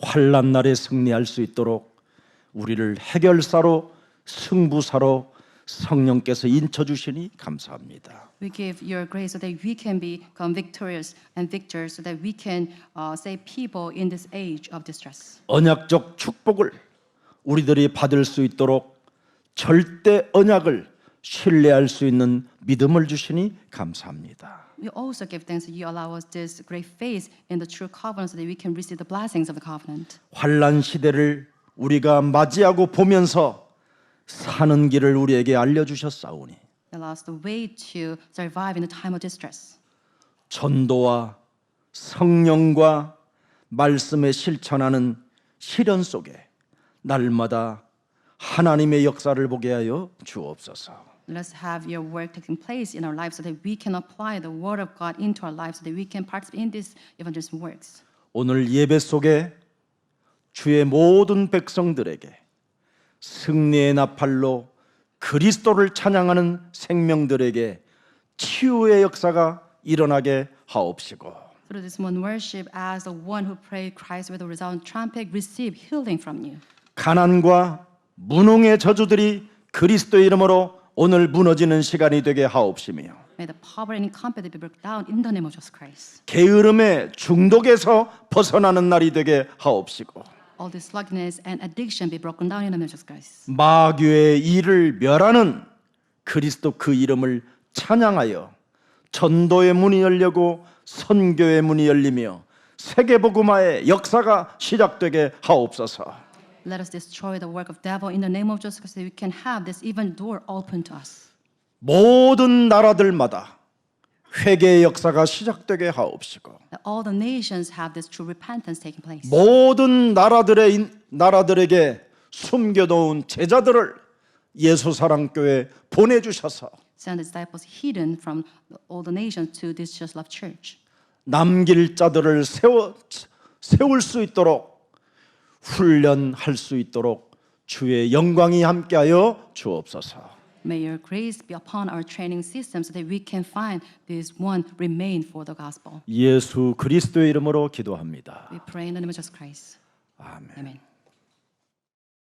환란 날에 승리할 수 있도록 우리를 해결사로 승부사로 성령께서 인쳐 주시니 감사합니다. We give your grace so that we can become victorious and victors so that we can save people in this age of distress. 언약적 축복을 우리들이 받을 수 있도록 절대 언약을 신뢰할 수 있는 믿음을 주시니 감사합니다. We also give thanks that you allow us this great faith in the true covenant so that we can receive the blessings of the covenant. 환란 시대를 우리가 맞이하고 보면서 사는 길을 우리에게 알려주셨사오니 Allow us the way to survive in the time of distress. 전도와 성령과 말씀에 실천하는 실현 속에 날마다 하나님의 역사를 보게 하여 주옵소서. Let us have your work taking place in our lives so that we can apply the word of God into our lives so that we can participate in these evangelism works. 오늘 예배 속에 주의 모든 백성들에게 승리의 나팔로 그리스도를 찬양하는 생명들에게 치유의 역사가 일어나게 하옵시고 Through this one worship, as the one who prayed Christ with a resounding trumpet, receive healing from you. 가난과 무능의 저주들이 그리스도의 이름으로 오늘 무너지는 시간이 되게 하옵시며 May the poverty and incompetency be broken down in the name of Jesus Christ. 게으름의 중독에서 벗어나는 날이 되게 하옵시고 All this sluggenness and addiction be broken down in the name of Jesus Christ. 마귀의 일을 멸하는 그리스도 그 이름을 찬양하여 전도의 문이 열리고 선교의 문이 열리며 세계복음화의 역사가 시작되게 하옵소서. Let us destroy the work of devil in the name of Jesus Christ so that we can have this even door open to us. 모든 나라들마다 회개의 역사가 시작되게 하옵시고 That all the nations have this true repentance taking place. 모든 나라들에게 숨겨놓은 제자들을 예수 사랑교회 보내주셔서 Send the disciples hidden from all the nations to this just love church. 남길 자들을 세울 수 있도록 훈련할 수 있도록 주의 영광이 함께하여 주옵소서. May your grace be upon our training system so that we can find this one remain for the gospel. 예수 그리스도의 이름으로 기도합니다. We pray in the name of Jesus Christ. 아멘. Amen.